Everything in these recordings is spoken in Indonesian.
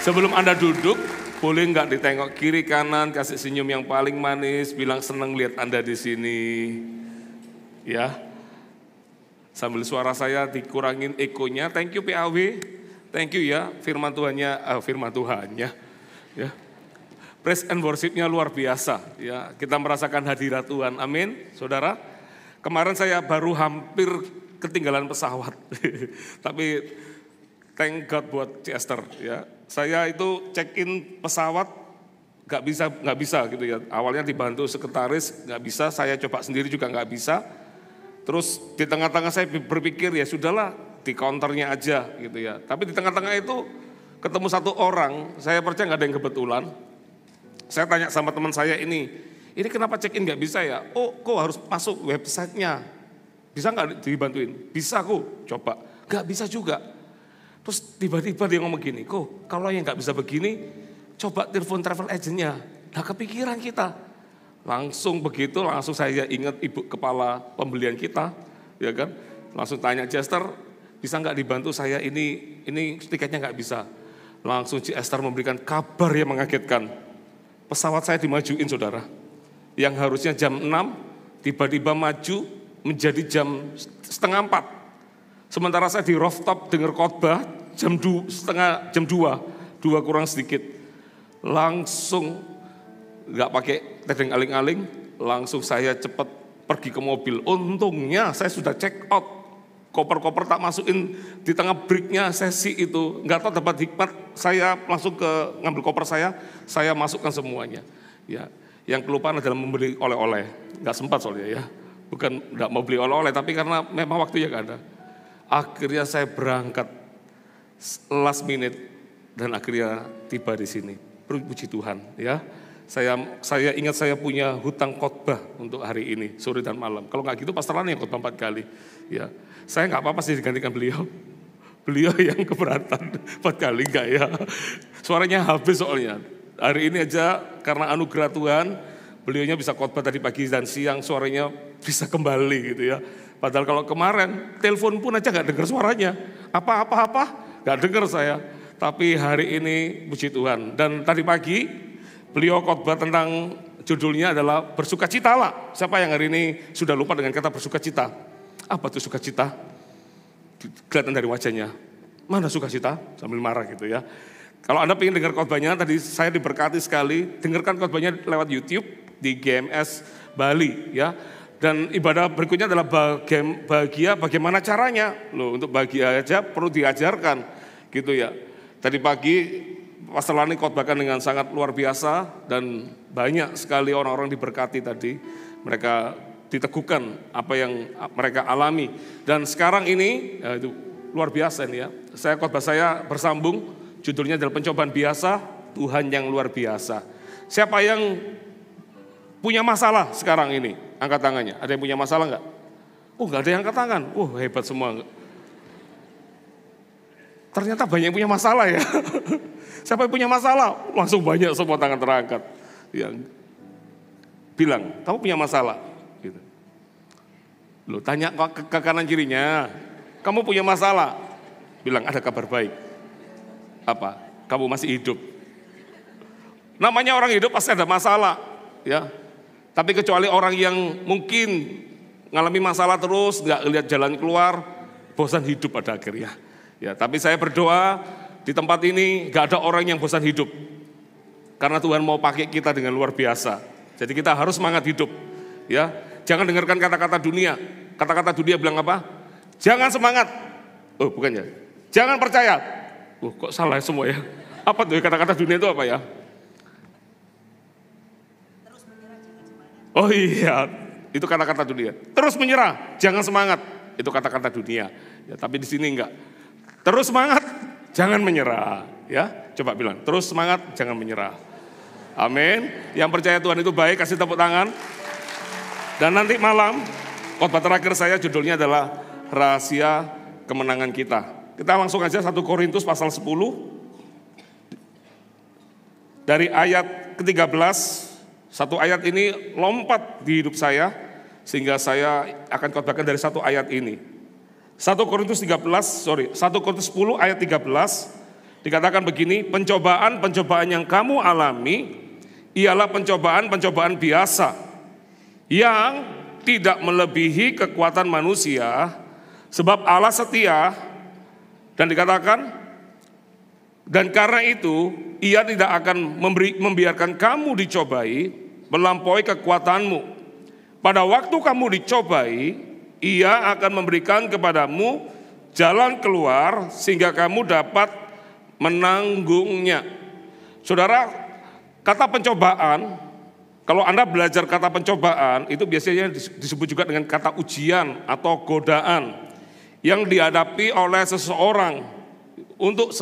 Sebelum Anda duduk, boleh nggak ditengok kiri kanan, kasih senyum yang paling manis, bilang senang lihat Anda di sini. Ya. Sambil suara saya dikurangin ekonya. Thank you PAW. Thank you ya, firman Tuhannya. Ya. Praise and worship-nya luar biasa. Ya, kita merasakan hadirat Tuhan. Amin, saudara. Kemarin saya baru hampir ketinggalan pesawat. Tapi thank God buat Chester. Ya, saya itu check-in pesawat nggak bisa gitu ya. Awalnya dibantu sekretaris, nggak bisa. Saya coba sendiri juga nggak bisa. Terus di tengah-tengah saya berpikir ya sudahlah di counternya aja gitu ya. Tapi di tengah-tengah itu ketemu satu orang, saya percaya nggak ada yang kebetulan. Saya tanya sama teman saya ini kenapa check-in nggak bisa ya? Oh, kok harus masuk websitenya? Bisa nggak dibantuin? Bisa kok, coba. Nggak bisa juga. Terus tiba-tiba dia ngomong gini, kok kalau yang nggak bisa begini, coba telepon travel agentnya. Nah kepikiran kita. Langsung saya ingat ibu kepala pembelian kita, ya kan? Langsung tanya Chester, bisa nggak dibantu saya ini tiketnya nggak bisa. Langsung Chester memberikan kabar yang mengagetkan. Pesawat saya dimajuin saudara, yang harusnya jam 6 tiba-tiba maju menjadi jam setengah 4. Sementara saya di rooftop dengar khotbah jam 2 kurang sedikit. Langsung nggak pakai tedeng aling-aling, langsung saya cepat pergi ke mobil. Untungnya saya sudah check out. Koper-koper tak masukin di tengah breaknya sesi itu. Nggak tahu dapat hikmat, saya langsung ngambil koper saya masukkan semuanya. Ya, yang kelupaan adalah membeli oleh-oleh. Nggak sempat soalnya ya. Bukan nggak mau beli oleh-oleh, tapi karena memang waktunya nggak ada. Akhirnya saya berangkat last minute dan akhirnya tiba di sini. Puji Tuhan ya. Saya ingat saya punya hutang khotbah untuk hari ini, sore dan malam. Kalau nggak gitu Pastor Lani yang khotbah 4 kali. Ya, saya nggak apa-apa sih digantikan beliau. Beliau yang keberatan 4 kali enggak ya. Suaranya habis soalnya. Hari ini aja karena anugerah Tuhan, beliaunya bisa khotbah tadi pagi dan siang, suaranya bisa kembali gitu ya. Padahal kalau kemarin telepon pun aja nggak dengar suaranya. Apa nggak dengar saya. Tapi hari ini puji Tuhan. Dan tadi pagi beliau khotbah tentang judulnya adalah bersukacitalah. Siapa yang hari ini sudah lupa dengan kata bersukacita? Apa itu sukacita? Kelihatan dari wajahnya. Mana sukacita? Sambil marah gitu ya. Kalau Anda ingin dengar khotbahnya, tadi saya diberkati sekali. Dengarkan khotbahnya lewat YouTube di GMS Bali ya. Dan ibadah berikutnya adalah bahagia bagaimana caranya. Loh, untuk bahagia aja perlu diajarkan gitu ya. Tadi pagi Pastor Lani khotbahkan dengan sangat luar biasa dan banyak sekali orang-orang diberkati tadi. Mereka diteguhkan apa yang mereka alami. Dan sekarang ini ya itu luar biasa nih ya. Khotbah saya bersambung, judulnya adalah pencobaan biasa, Tuhan yang luar biasa. Siapa yang punya masalah sekarang ini? Angkat tangannya. Ada yang punya masalah enggak? Oh, enggak ada yang angkat tangan. Hebat semua. Ternyata banyak yang punya masalah ya. Siapa yang punya masalah? Langsung banyak semua tangan terangkat. Yang bilang, kamu punya masalah? Gitu. Loh, tanya ke kanan kirinya, kamu punya masalah? Bilang, ada kabar baik. Apa? Kamu masih hidup. Namanya orang hidup pasti ada masalah. Ya. Tapi kecuali orang yang mungkin ngalami masalah terus, nggak lihat jalan keluar, bosan hidup pada akhirnya. Ya, tapi saya berdoa, di tempat ini gak ada orang yang bosan hidup. Karena Tuhan mau pakai kita dengan luar biasa. Jadi kita harus semangat hidup. Ya, jangan dengarkan kata-kata dunia. Kata-kata dunia bilang apa? Jangan semangat. Oh, bukan ya. Jangan percaya. Kok salah semua ya? Apa tuh kata-kata dunia itu apa ya? Terus menyerah, jangan semangat. Oh iya, itu kata-kata dunia. Terus menyerah, jangan semangat. Itu kata-kata dunia. Ya, tapi di sini enggak. Terus semangat, jangan menyerah, ya. Coba bilang, terus semangat, jangan menyerah. Amin. Yang percaya Tuhan itu baik, kasih tepuk tangan. Dan nanti malam, khotbah terakhir saya judulnya adalah rahasia kemenangan kita. Kita langsung aja 1 Korintus pasal 10. Dari ayat ke-13, satu ayat ini lompat di hidup saya, sehingga saya akan khotbahkan dari satu ayat ini. 1 Korintus 10 ayat 13, Dikatakan begini, pencobaan-pencobaan yang kamu alami ialah pencobaan-pencobaan biasa yang tidak melebihi kekuatan manusia, sebab Allah setia. Dan dikatakan, dan karena itu Ia tidak akan membiarkan kamu dicobai melampaui kekuatanmu. Pada waktu kamu dicobai, Ia akan memberikan kepadamu jalan keluar sehingga kamu dapat menanggungnya. Saudara, kata pencobaan, kalau Anda belajar kata pencobaan, itu biasanya disebut juga dengan kata ujian atau godaan yang dihadapi oleh seseorang untuk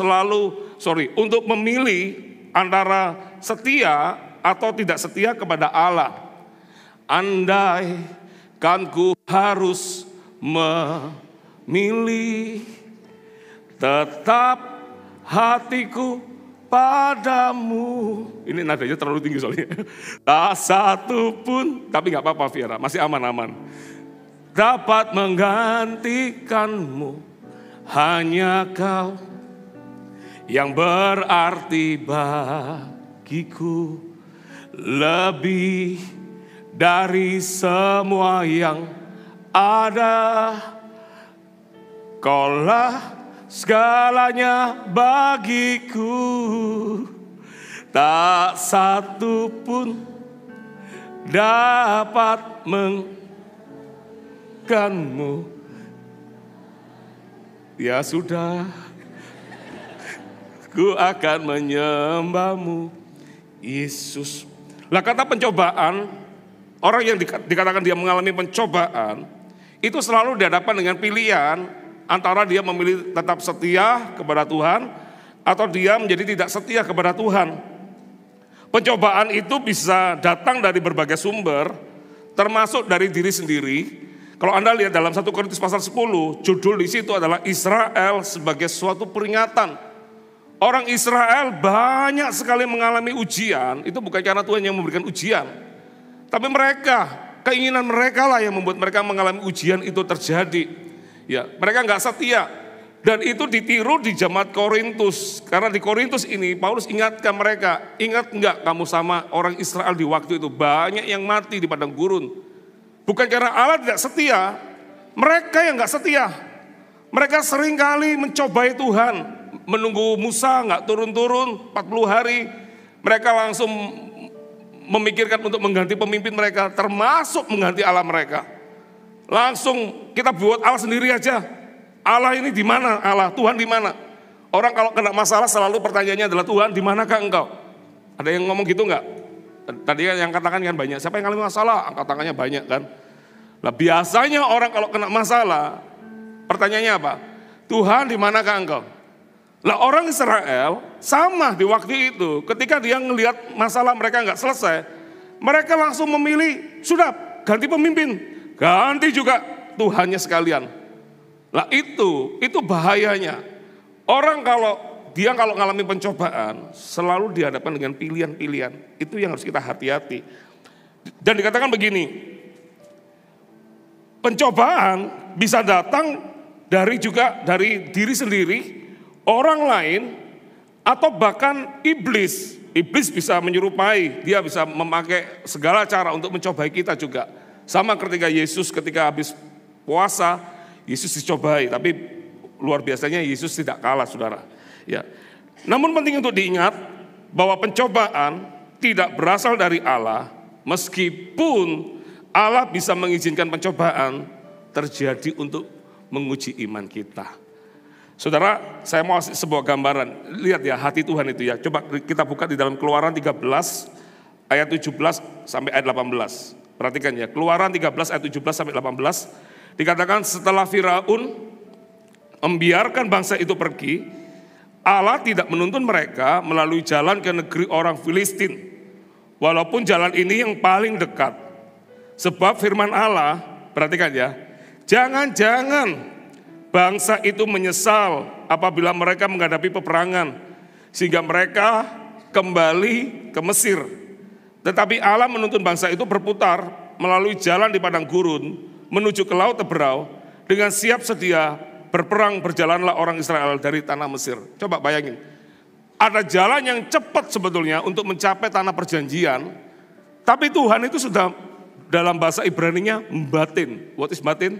untuk memilih antara setia atau tidak setia kepada Allah. Andai kan ku harus memilih, tetap hatiku padamu. Ini nadanya terlalu tinggi soalnya. Tak satu pun, tapi gak apa-apa Viera, masih aman-aman. Dapat menggantikanmu, hanya Kau yang berarti bagiku, lebih dari semua yang ada. Kaulah segalanya bagiku, tak satu pun dapat menggantikanmu. Ya sudah, ku akan menyembahmu, Yesus. Lah kata pencobaan, orang yang dikatakan dia mengalami pencobaan, itu selalu dihadapkan dengan pilihan antara dia memilih tetap setia kepada Tuhan atau dia menjadi tidak setia kepada Tuhan. Pencobaan itu bisa datang dari berbagai sumber, termasuk dari diri sendiri. Kalau Anda lihat dalam 1 Korintus pasal 10, judul di situ adalah Israel sebagai suatu peringatan. Orang Israel banyak sekali mengalami ujian, itu bukan karena Tuhan yang memberikan ujian, tapi keinginan mereka lah yang membuat mereka mengalami ujian itu terjadi. Ya, mereka nggak setia, dan itu ditiru di jemaat Korintus. Karena di Korintus ini Paulus ingatkan mereka, ingat nggak kamu sama orang Israel di waktu itu banyak yang mati di padang gurun. Bukan karena Allah tidak setia, mereka yang nggak setia. Mereka seringkali mencobai Tuhan, menunggu Musa nggak turun-turun 40 hari. Mereka langsung memikirkan untuk mengganti pemimpin mereka, termasuk mengganti Allah mereka. Langsung kita buat Allah sendiri aja. Allah ini di mana? Allah, Tuhan di mana? Orang kalau kena masalah selalu pertanyaannya adalah Tuhan di manakah Engkau? Ada yang ngomong gitu nggak? Tadi yang katakan kan banyak. Siapa yang ngalami masalah? Angkat tangannya banyak kan. Nah biasanya orang kalau kena masalah, pertanyaannya apa? Tuhan di manakah Engkau? Lah orang Israel sama di waktu itu, ketika dia ngelihat masalah mereka nggak selesai, mereka langsung memilih, sudah ganti pemimpin, ganti juga Tuhannya sekalian. Lah itu bahayanya. Orang kalau ngalami pencobaan, selalu dihadapkan dengan pilihan-pilihan. Itu yang harus kita hati-hati. Dan dikatakan begini, pencobaan bisa datang dari diri sendiri, orang lain, atau bahkan iblis. Iblis bisa menyerupai, dia bisa memakai segala cara untuk mencobai kita juga. Sama ketika Yesus ketika habis puasa, Yesus dicobai, tapi luar biasanya Yesus tidak kalah, saudara. Ya. Namun penting untuk diingat bahwa pencobaan tidak berasal dari Allah, meskipun Allah bisa mengizinkan pencobaan terjadi untuk menguji iman kita. Saudara, saya mau kasih sebuah gambaran. Lihat ya, hati Tuhan itu ya. Coba kita buka di dalam Keluaran 13 ayat 17 sampai ayat 18. Perhatikan ya, Keluaran 13 ayat 17 sampai 18. Dikatakan setelah Firaun membiarkan bangsa itu pergi, Allah tidak menuntun mereka melalui jalan ke negeri orang Filistin, walaupun jalan ini yang paling dekat. Sebab firman Allah, perhatikan ya, jangan-jangan bangsa itu menyesal apabila mereka menghadapi peperangan, sehingga mereka kembali ke Mesir. Tetapi Allah menuntun bangsa itu berputar melalui jalan di padang gurun, menuju ke laut Teberau, dengan siap sedia berperang berjalanlah orang Israel dari tanah Mesir. Coba bayangin, Ada jalan yang cepat sebetulnya untuk mencapai tanah perjanjian, tapi Tuhan itu sudah dalam bahasa Ibrani-nya batin. What is batin?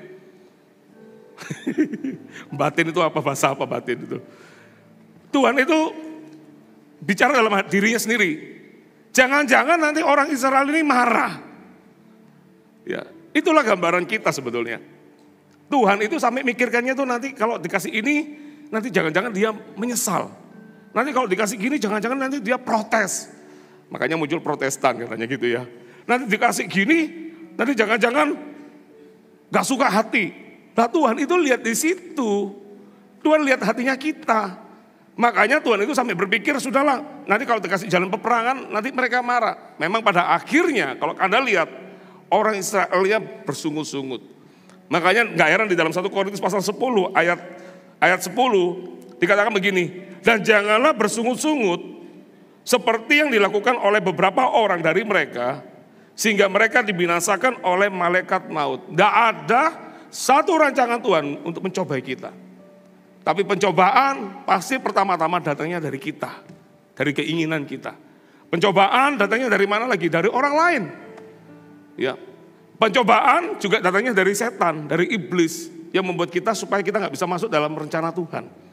Batin itu apa, bahasa apa batin itu? Tuhan itu bicara dalam dirinya sendiri. Jangan-jangan nanti orang Israel ini marah. Ya, itulah gambaran kita sebetulnya. Tuhan itu sampai mikirkannya tuh nanti kalau dikasih ini, nanti jangan-jangan dia menyesal. Nanti kalau dikasih gini, jangan-jangan nanti dia protes. Makanya muncul Protestan katanya gitu ya. Nanti dikasih gini, nanti jangan-jangan gak suka hati. Nah Tuhan itu lihat di situ. Tuhan lihat hatinya kita. Makanya Tuhan itu sampai berpikir, sudahlah nanti kalau dikasih jalan peperangan, nanti mereka marah. Memang pada akhirnya kalau Anda lihat, orang Israelnya bersungut-sungut. Makanya gak heran di dalam 1 Korintus pasal 10 ayat 10 dikatakan begini. Dan janganlah bersungut-sungut seperti yang dilakukan oleh beberapa orang dari mereka, sehingga mereka dibinasakan oleh malaikat maut. Tidak ada satu rancangan Tuhan untuk mencobai kita. Tapi pencobaan pasti pertama-tama datangnya dari kita, dari keinginan kita. Pencobaan datangnya dari mana lagi? Dari orang lain. Ya, pencobaan juga datangnya dari setan, dari iblis yang membuat kita supaya kita nggak bisa masuk dalam rencana Tuhan.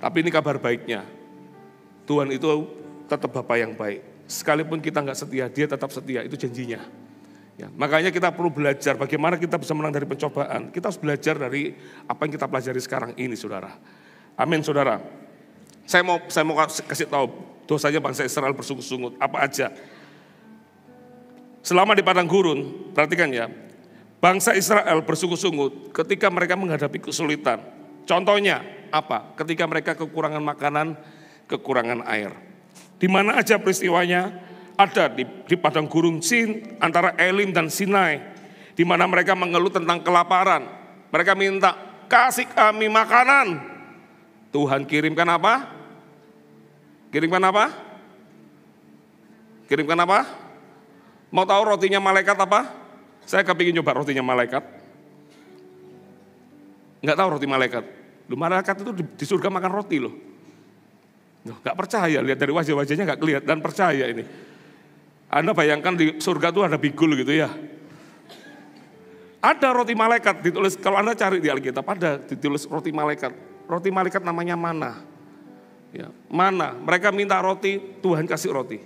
Tapi ini kabar baiknya, Tuhan itu tetap Bapa yang baik. Sekalipun kita nggak setia, dia tetap setia, itu janjinya. Ya, makanya kita perlu belajar bagaimana kita bisa menang dari pencobaan. Kita harus belajar dari apa yang kita pelajari sekarang ini, saudara. Amin, saudara. Saya mau kasih tahu dosanya bangsa Israel bersungut-sungut, apa aja. Selama di padang gurun, perhatikan ya, bangsa Israel bersungut-sungut ketika mereka menghadapi kesulitan. Contohnya apa? Ketika mereka kekurangan makanan, kekurangan air. Di mana aja peristiwanya? Ada di padang gurun Sin antara Elim dan Sinai, di mana mereka mengeluh tentang kelaparan. Mereka minta, kasih kami makanan. Tuhan kirimkan apa? Kirimkan apa? Kirimkan apa? Mau tahu rotinya malaikat apa? Saya kepingin coba rotinya malaikat. Enggak tahu roti malaikat. Malaikat itu di surga makan roti loh. Enggak percaya, lihat dari wajah-wajahnya enggak kelihatan, dan percaya ini. Anda bayangkan di surga itu ada bigul gitu ya. Ada roti malaikat ditulis, kalau Anda cari di Alkitab ada ditulis roti malaikat. Roti malaikat namanya mana. Ya, mana? Mereka minta roti, Tuhan kasih roti.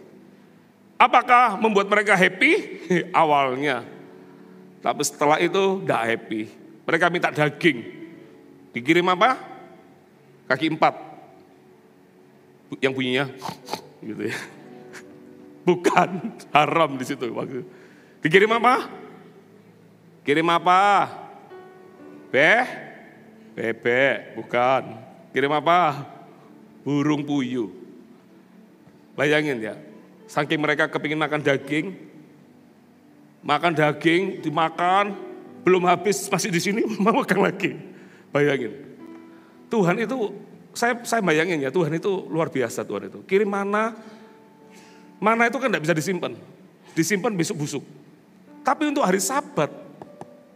Apakah membuat mereka happy? Awalnya. Tapi setelah itu enggak happy. Mereka minta daging. Dikirim apa? Kaki 4. Yang bunyinya gitu ya. Bukan, haram di situ waktu. Dikirim apa? Kirim apa? Bebek, bukan. Kirim apa? Burung puyuh. Bayangin ya, saking mereka kepingin makan daging, dimakan, belum habis masih di sini mau makan lagi. Bayangin, Tuhan itu, saya bayangin ya, Tuhan itu luar biasa. Tuhan itu kirim mana itu kan tidak bisa disimpan besok busuk. Tapi untuk hari Sabat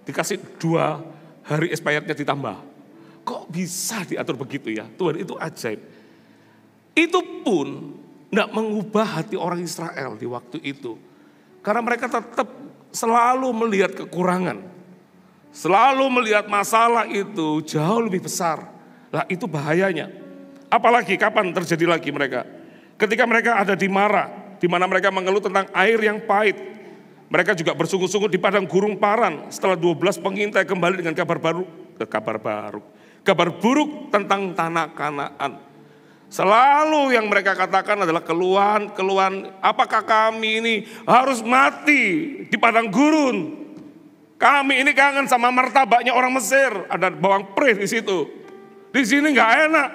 dikasih 2 hari expirednya ditambah. Kok bisa diatur begitu ya? Tuhan itu ajaib. Itu pun tidak mengubah hati orang Israel di waktu itu, karena mereka tetap selalu melihat kekurangan. Selalu melihat masalah itu jauh lebih besar. Nah itu bahayanya. Apalagi kapan terjadi lagi mereka? Ketika mereka ada di Mara, di mana mereka mengeluh tentang air yang pahit. Mereka juga bersungut-sungut di padang gurun Paran. Setelah 12 pengintai kembali dengan kabar buruk tentang tanah Kanaan. Selalu yang mereka katakan adalah keluhan. Apakah kami ini harus mati di padang gurun? Kami ini kangen sama martabaknya orang Mesir, ada bawang perih di situ. Di sini nggak enak.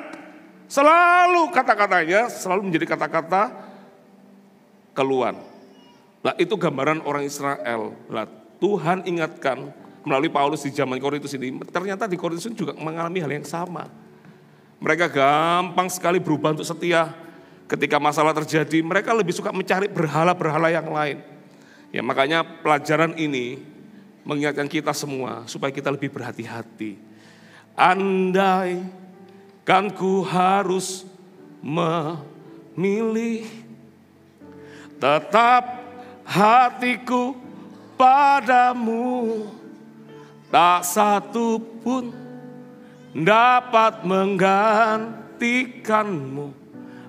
Selalu kata-katanya selalu menjadi kata-kata keluhan. Nah itu gambaran orang Israel. Nah, Tuhan ingatkan melalui Paulus di zaman Korintus ini. Ternyata di Korintus juga mengalami hal yang sama. Mereka gampang sekali berubah untuk setia. Ketika masalah terjadi, mereka lebih suka mencari berhala-berhala yang lain. Ya makanya pelajaran ini mengingatkan kita semua supaya kita lebih berhati-hati. Andai kan ku harus memilih. Tetap hatiku padamu, tak satu pun dapat menggantikanmu.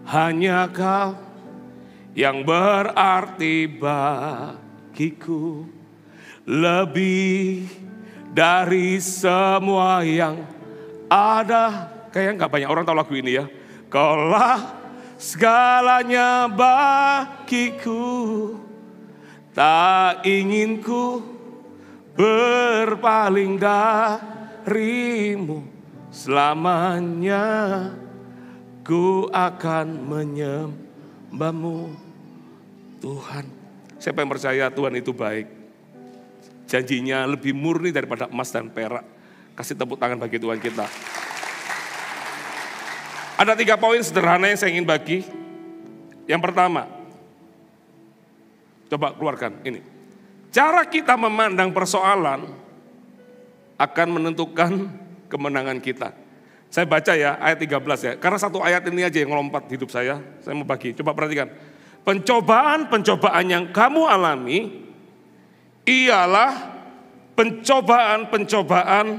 Hanya kau yang berarti bagiku, lebih dari semua yang ada. Kayaknya gak banyak orang tahu lagu ini ya. Kaulah segalanya bagiku, tak ingin ku berpaling darimu. Selamanya ku akan menyembahmu Tuhan. Siapa yang percaya Tuhan itu baik? Janjinya lebih murni daripada emas dan perak. Kasih tepuk tangan bagi Tuhan kita. Ada 3 poin sederhana yang saya ingin bagi. Yang pertama, coba keluarkan ini. Cara kita memandang persoalan akan menentukan kemenangan kita. Saya baca ya ayat 13 ya. Karena satu ayat ini aja yang melompat hidup saya mau bagi. Coba perhatikan. Pencobaan-pencobaan yang kamu alami ialah pencobaan-pencobaan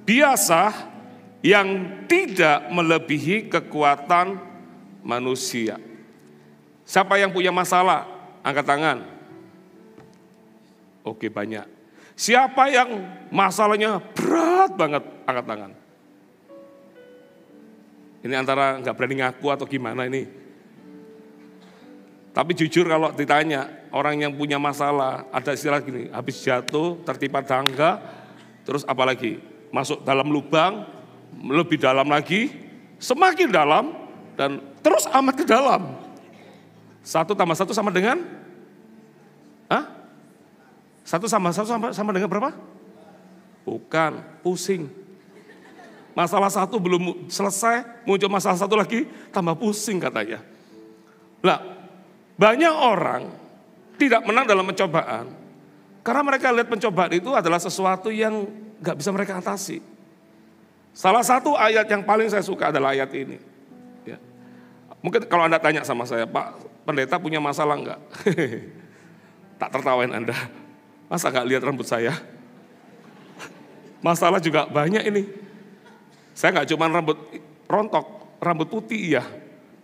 biasa yang tidak melebihi kekuatan manusia. Siapa yang punya masalah? Angkat tangan. Oke, banyak. Siapa yang masalahnya berat banget? Angkat tangan. Ini antara nggak berani ngaku atau gimana ini. Tapi jujur kalau ditanya, orang yang punya masalah, ada istilah gini, habis jatuh, tertimpa tangga, terus apalagi? Masuk dalam lubang, lebih dalam lagi, semakin dalam, dan terus amat ke dalam. 1 tambah 1 sama dengan? 1 tambah 1 sama dengan berapa? Bukan, pusing. Masalah 1 belum selesai, muncul masalah 1 lagi, tambah pusing katanya. Lah, banyak orang tidak menang dalam pencobaan, karena mereka lihat pencobaan itu adalah sesuatu yang gak bisa mereka atasi. Salah satu ayat yang paling saya suka adalah ayat ini. Ya. Mungkin kalau Anda tanya sama saya, Pak Pendeta punya masalah enggak? Tak tertawain Anda. Masa enggak lihat rambut saya? Masalah juga banyak ini. Saya enggak cuma rambut rontok, rambut putih ya.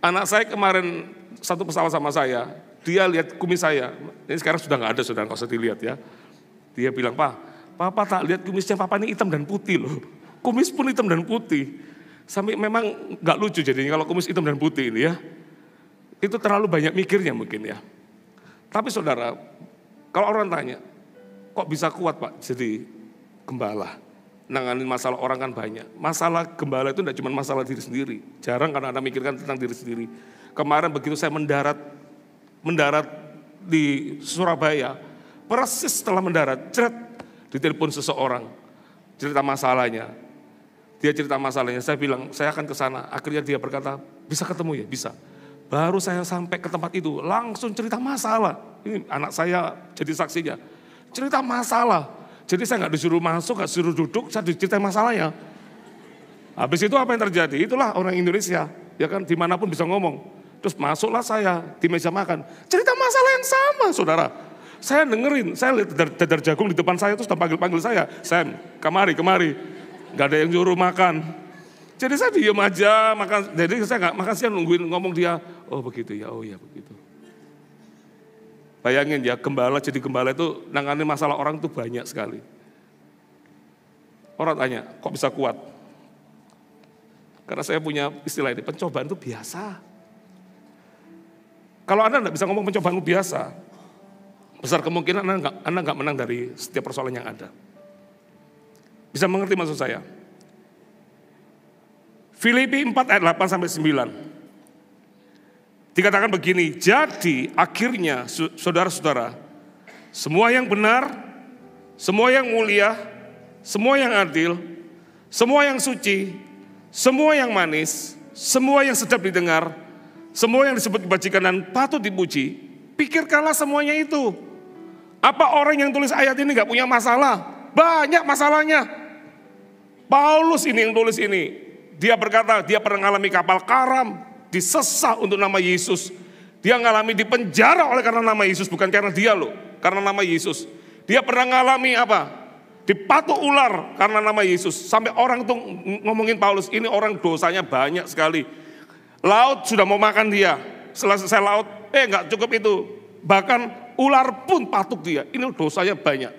Anak saya kemarin satu pesawat sama saya, dia lihat kumis saya. Ini sekarang sudah enggak ada, sudah enggak usah dilihat ya. Dia bilang, Pak, Papa tak lihat kumisnya Papa ini hitam dan putih loh. Kumis pun hitam dan putih. Sampai memang gak lucu jadinya kalau kumis hitam dan putih ini ya. Itu terlalu banyak mikirnya mungkin ya. Tapi saudara, kalau orang tanya, kok bisa kuat Pak jadi gembala? Nanganin masalah orang kan banyak. Masalah gembala itu tidak cuma masalah diri sendiri. Jarang karena Anda mikirkan tentang diri sendiri. Kemarin begitu saya mendarat di Surabaya, persis setelah mendarat, ditelepon seseorang, cerita masalahnya. Dia cerita masalahnya, saya bilang, saya akan ke sana. Akhirnya dia berkata, bisa ketemu ya? Bisa. Baru saya sampai ke tempat itu, langsung cerita masalah. Ini anak saya jadi saksinya. Cerita masalah. Jadi saya nggak disuruh masuk, nggak disuruh duduk, saya diceritain masalahnya. Habis itu apa yang terjadi? Itulah orang Indonesia, ya kan, dimanapun bisa ngomong. Terus masuklah saya di meja makan. Cerita masalah yang sama, saudara. Saya dengerin, saya lihat dadar jagung di depan saya, terus panggil saya. Sam, kemari. Gak ada yang nyuruh makan. Jadi saya diem aja makan. Jadi saya gak makan siang nungguin ngomong dia. Oh begitu ya, oh iya begitu. Bayangin ya, jadi gembala itu nangani masalah orang tuh banyak sekali. Orang tanya, kok bisa kuat? Karena saya punya istilah ini, pencobaan itu biasa. Kalau Anda gak bisa ngomong pencobaan itu biasa, besar kemungkinan Anda gak menang dari setiap persoalan yang ada. Bisa mengerti maksud saya? Filipi 4 ayat 8 sampai 9. Dikatakan begini, jadi akhirnya saudara-saudara, semua yang benar, semua yang mulia, semua yang adil, semua yang suci, semua yang manis, semua yang sedap didengar, semua yang disebut kebajikan dan patut dipuji, pikirkanlah semuanya itu. Apa orang yang tulis ayat ini gak punya masalah? Banyak masalahnya. Paulus ini yang tulis ini, dia berkata dia pernah mengalami kapal karam, disesah untuk nama Yesus. Dia ngalami di penjara oleh karena nama Yesus, bukan karena dia loh, karena nama Yesus. Dia pernah ngalami apa? Dipatuk ular karena nama Yesus. Sampai orang tuh ngomongin Paulus, ini orang dosanya banyak sekali. Laut sudah mau makan dia. Selesai laut, enggak cukup itu. Bahkan ular pun patuk dia, ini dosanya banyak.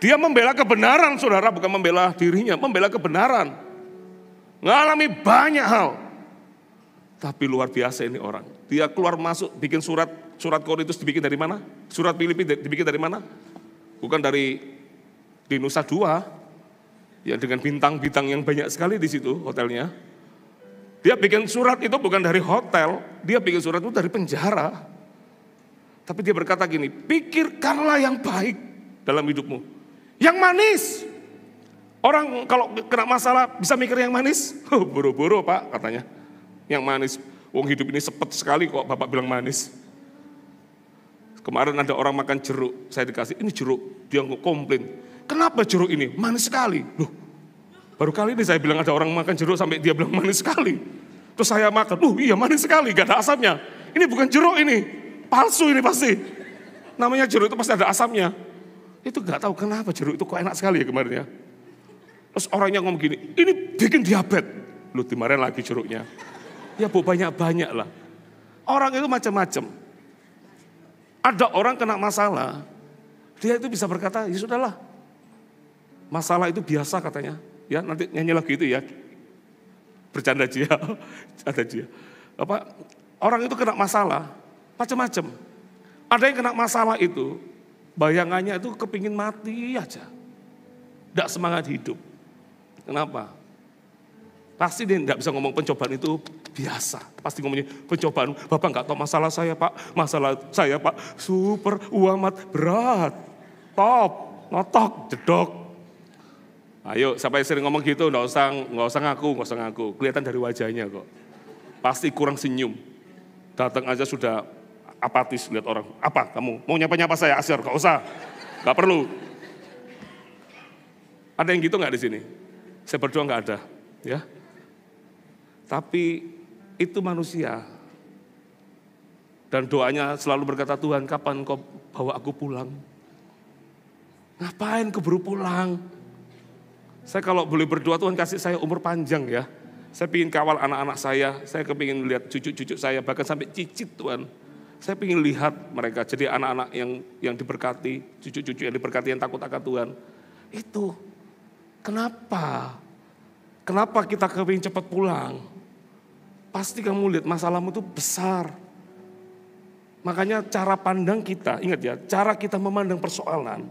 Dia membela kebenaran saudara, bukan membela dirinya, membela kebenaran. Ngalami banyak hal. Tapi luar biasa ini orang. Dia keluar masuk bikin surat Korintus dibikin dari mana? Surat Filipi dibikin dari mana? Bukan dari di Nusa Dua. Ya dengan bintang-bintang yang banyak sekali di situ hotelnya. Dia bikin surat itu bukan dari hotel, dia bikin surat itu dari penjara. Tapi dia berkata gini, pikirkanlah yang baik dalam hidupmu. Yang manis. Orang kalau kena masalah bisa mikir yang manis. Boro-boro Pak katanya. Yang manis, wong hidup ini sepet sekali kok Bapak bilang manis. Kemarin ada orang makan jeruk, saya dikasih ini jeruk, dia komplain. Kenapa jeruk ini? Manis sekali. Loh, baru kali ini saya bilang ada orang makan jeruk sampai dia bilang manis sekali. Terus saya makan, iya manis sekali, gak ada asamnya. Ini bukan jeruk ini, palsu ini pasti. Namanya jeruk itu pasti ada asamnya. Itu gak tahu kenapa jeruk itu kok enak sekali ya kemarin ya. Terus orangnya ngomong gini, ini bikin diabetes. Loh dimarahin lagi jeruknya. Ya bu banyak-banyak lah. Orang itu macam-macam. Ada orang kena masalah, dia itu bisa berkata, ya sudahlah. Masalah itu biasa katanya. Ya nanti nyanyi lagu itu ya. Bercanda aja, ada aja. Orang itu kena masalah, macam-macam. Ada yang kena masalah itu, bayangannya itu kepingin mati aja. Tidak semangat hidup. Kenapa? Pasti dia tidak bisa ngomong pencobaan itu biasa. Pasti ngomongnya pencobaan, Bapak nggak tahu masalah saya Pak. Masalah saya Pak, super amat berat. Top, notok, jedok. Ayo, siapa yang sering ngomong gitu, nggak usah ngaku. Kelihatan dari wajahnya kok. Pasti kurang senyum. Datang aja sudah apatis lihat orang. Apa kamu? Mau nyapa-nyapa saya Asyar? Gak usah, gak perlu. Ada yang gitu nggak di sini? Saya berdoa nggak ada, ya. Tapi itu manusia. Dan doanya selalu berkata, Tuhan kapan kau bawa aku pulang? Ngapain keburu pulang? Saya kalau boleh berdoa Tuhan kasih saya umur panjang ya. Saya ingin kawal anak-anak saya kepingin lihat cucu-cucu saya, bahkan sampai cicit Tuhan. Saya ingin lihat mereka jadi anak-anak yang diberkati, cucu-cucu yang diberkati yang takut akan Tuhan. Itu kenapa? Kenapa kita kepingin cepat pulang? Pasti kamu lihat masalahmu itu besar. Makanya cara pandang kita, ingat ya, cara kita memandang persoalan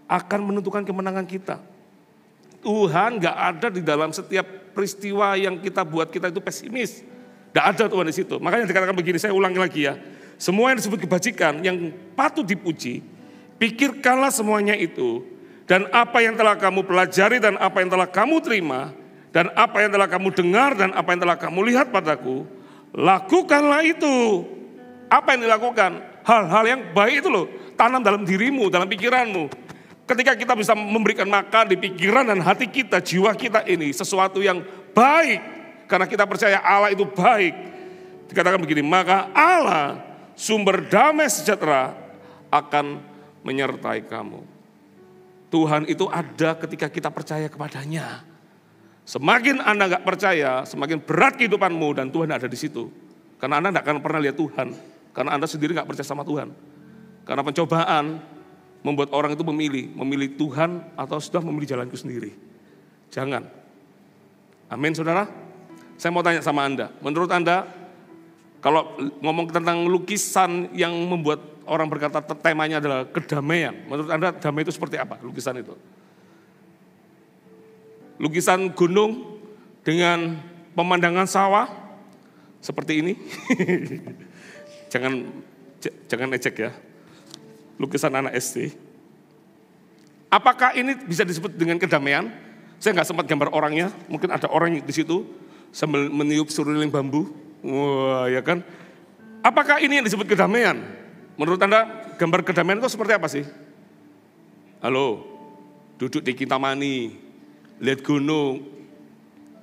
akan menentukan kemenangan kita. Tuhan gak ada di dalam setiap peristiwa yang kita buat kita itu pesimis. Gak ada Tuhan di situ. Makanya dikatakan begini, saya ulangi lagi ya. Semua yang disebut kebajikan yang patut dipuji, pikirkanlah semuanya itu. Dan apa yang telah kamu pelajari dan apa yang telah kamu terima, dan apa yang telah kamu dengar dan apa yang telah kamu lihat padaku, lakukanlah itu. Apa yang dilakukan? Hal-hal yang baik itu loh, tanam dalam dirimu, dalam pikiranmu. Ketika kita bisa memberikan makan di pikiran dan hati kita, jiwa kita ini sesuatu yang baik. Karena kita percaya Allah itu baik. Dikatakan begini, maka Allah sumber damai sejahtera akan menyertai kamu. Tuhan itu ada ketika kita percaya kepadanya. Semakin Anda gak percaya, semakin berat kehidupanmu dan Tuhan ada di situ. Karena Anda gak akan pernah lihat Tuhan. Karena Anda sendiri gak percaya sama Tuhan. Karena pencobaan membuat orang itu memilih Tuhan atau sudah memilih jalanku sendiri. Jangan. Amin saudara. Saya mau tanya sama Anda. Menurut Anda, kalau ngomong tentang lukisan yang membuat orang berkata temanya adalah kedamaian. Menurut Anda damai itu seperti apa lukisan itu? Lukisan gunung dengan pemandangan sawah seperti ini. Jangan ejek ya. Lukisan anak SD. Apakah ini bisa disebut dengan kedamaian? Saya nggak sempat gambar orangnya. Mungkin ada orang di situ sambil meniup seruling bambu. Wah, ya kan? Apakah ini yang disebut kedamaian? Menurut Anda gambar kedamaian itu seperti apa sih? Halo, duduk di Kintamani, lihat gunung,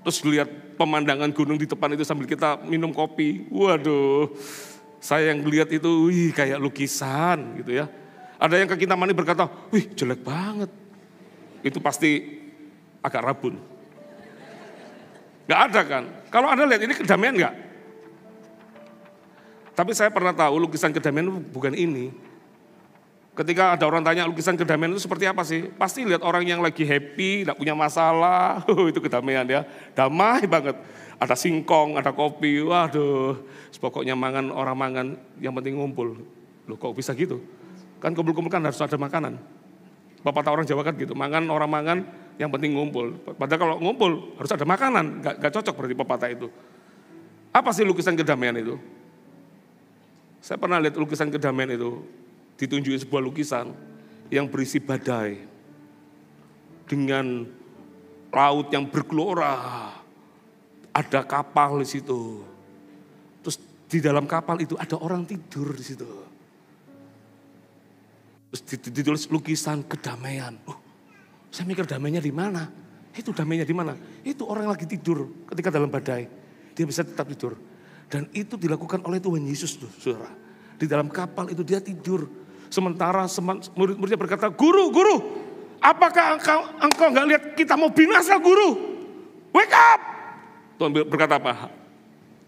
terus lihat pemandangan gunung di depan itu sambil kita minum kopi. Waduh, saya yang lihat itu, wih kayak lukisan gitu ya. Ada yang ke Kintamani berkata, wih jelek banget. Itu pasti agak rabun. Gak ada kan? Kalau Anda lihat ini kedamaian gak? Tapi saya pernah tahu lukisan kedamaian itu bukan ini. Ketika ada orang tanya lukisan kedamaian itu seperti apa sih? Pasti lihat orang yang lagi happy, gak punya masalah. Itu kedamaian ya, damai banget. Ada singkong, ada kopi, waduh. Pokoknya orang mangan, yang penting ngumpul. Loh kok bisa gitu? Kan kumpul-kumpul kan harus ada makanan. Bapak orang Jawa kan gitu, orang mangan, yang penting ngumpul. Padahal kalau ngumpul harus ada makanan, gak cocok berarti pepatah itu. Apa sih lukisan kedamaian itu? Saya pernah lihat lukisan kedamaian itu, ditunjukin sebuah lukisan yang berisi badai. Dengan laut yang bergelora, ada kapal di situ. Terus di dalam kapal itu ada orang tidur di situ. Terus ditulis lukisan kedamaian. Saya mikir damainya di mana? Itu damainya di mana? Itu orang lagi tidur ketika dalam badai. Dia bisa tetap tidur. Dan itu dilakukan oleh Tuhan Yesus tuh, saudara. Di dalam kapal itu dia tidur. Sementara murid-muridnya berkata, guru, apakah engkau nggak lihat kita mau binasa, guru? Wake up! Tuhan berkata apa?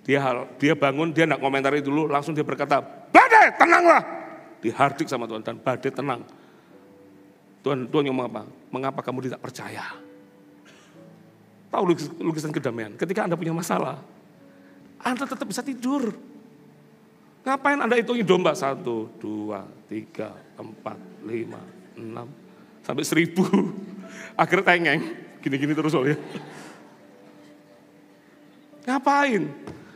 Dia bangun, dia nggak komentari dulu, langsung dia berkata, badai, tenanglah. Dihardik sama Tuhan dan badai tenang. Tuhan ngomong apa? Mengapa kamu tidak percaya? Tahu lukisan kedamaian? Ketika Anda punya masalah, Anda tetap bisa tidur. Ngapain Anda hitungin domba? 1, 2, 3, 4, 5, 6, sampai 1000. Akhirnya tengeng, gini-gini terus soalnya. Ngapain?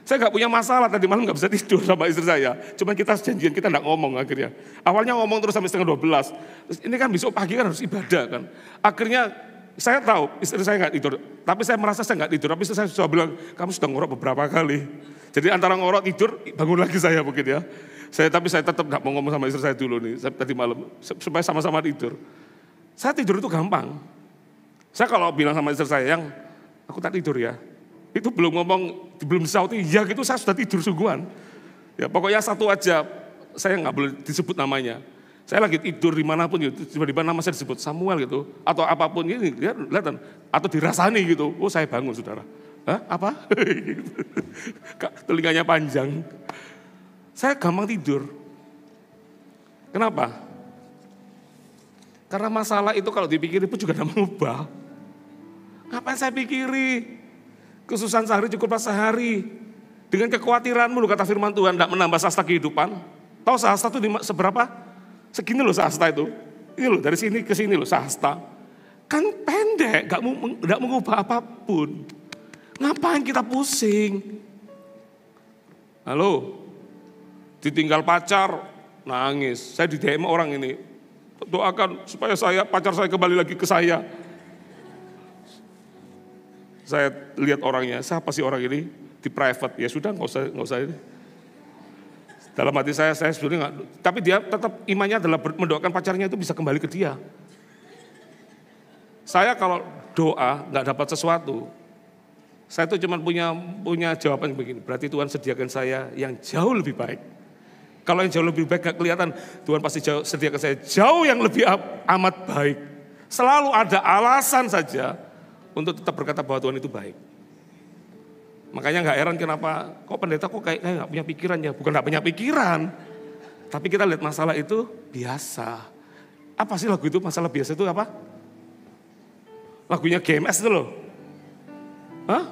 Saya gak punya masalah, tadi malam gak bisa tidur sama istri saya. Cuman kita janjian, kita gak ngomong akhirnya. Awalnya ngomong terus sampai 11:30. Terus ini kan besok pagi kan harus ibadah kan. Akhirnya saya tahu istri saya gak tidur. Tapi saya merasa saya gak tidur. Tapi istri saya sudah bilang, kamu sudah ngorok beberapa kali. Jadi antara ngorok tidur, bangun lagi saya mungkin ya. Tapi saya tetap gak mau ngomong sama istri saya dulu nih. Tadi malam, supaya sama-sama tidur. Saya tidur itu gampang. Saya kalau bilang sama istri saya, yang aku tak tidur ya. Itu belum disauti, ya gitu saya sudah tidur sungguhan. Ya pokoknya satu aja, saya nggak boleh disebut namanya. Saya lagi tidur dimanapun gitu, tiba-tiba nama saya disebut Samuel gitu, atau apapun ini, ya kelihatan, atau dirasani gitu. Oh saya bangun saudara. Hah apa? Telinganya panjang. Saya gampang tidur. Kenapa? Karena masalah itu kalau dipikirin pun juga tidak mengubah. Ngapain saya pikiri? Kesusahan sehari cukuplah sehari. Dengan kekhawatiranmu, kata firman Tuhan, tidak menambah sasta kehidupan. Tahu sasta itu seberapa? Segini loh sasta itu. Ini loh dari sini ke sini loh sasta. Kan pendek, gak mengubah apapun. Ngapain kita pusing? Halo, ditinggal pacar, nangis. Saya di DM orang ini, doakan supaya pacar saya kembali lagi ke saya. Saya lihat orangnya, siapa sih orang ini? Di private, ya sudah nggak usah ini. Dalam hati saya sebenarnya nggak, tapi dia tetap imannya adalah mendoakan pacarnya itu bisa kembali ke dia. Saya kalau doa nggak dapat sesuatu, saya itu cuma punya jawaban begini, berarti Tuhan sediakan saya yang jauh lebih baik. Kalau yang jauh lebih baik nggak kelihatan, Tuhan pasti sediakan saya jauh yang lebih amat baik. Selalu ada alasan saja untuk tetap berkata bahwa Tuhan itu baik. Makanya gak heran kenapa, kok pendeta kok kayak gak punya pikiran ya. Bukan gak punya pikiran, tapi kita lihat masalah itu biasa. Apa sih lagu itu, masalah biasa itu apa? Lagunya GMS itu loh. Hah?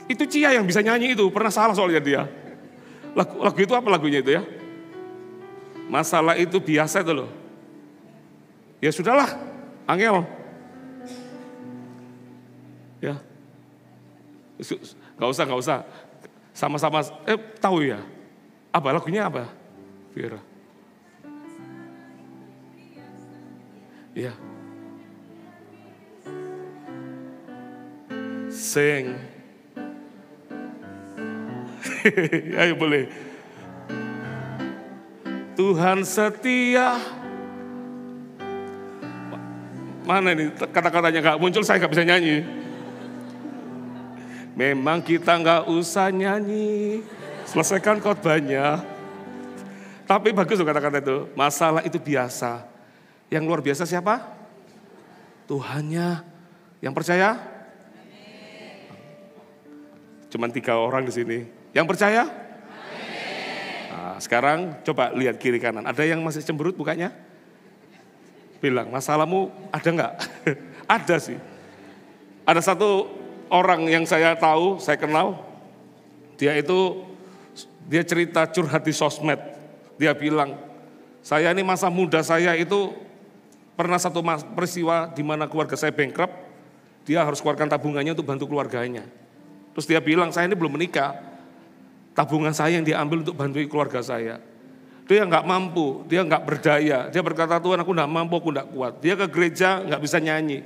Itu Cia yang bisa nyanyi itu, pernah salah soalnya dia. Lagu itu apa lagunya itu ya? Masalah itu biasa itu loh. Ya sudahlah, angel. Ya, nggak usah, sama-sama. Tahu ya, apa lagunya apa, Vera? Ya, sing, ayo boleh. Tuhan setia. Mana ini kata-katanya nggak muncul, saya nggak bisa nyanyi. Memang kita nggak usah nyanyi, selesaikan khotbahnya. Tapi bagus loh kata-kata itu, masalah itu biasa. Yang luar biasa siapa? Tuhannya. Yang percaya? Cuman 3 orang di sini. Yang percaya? Nah, sekarang coba lihat kiri kanan. Ada yang masih cemberut bukannya? Bilang, masalahmu ada nggak? Ada sih. Ada satu orang yang saya tahu, saya kenal. Dia cerita curhat di sosmed. Dia bilang, saya ini masa muda saya itu pernah satu peristiwa di mana keluarga saya bankrupt. Dia harus keluarkan tabungannya untuk bantu keluarganya. Terus dia bilang, saya ini belum menikah. Tabungan saya yang diambil untuk bantu keluarga saya. Dia nggak mampu, dia nggak berdaya. Dia berkata, Tuhan aku nggak mampu, aku nggak kuat. Dia ke gereja nggak bisa nyanyi.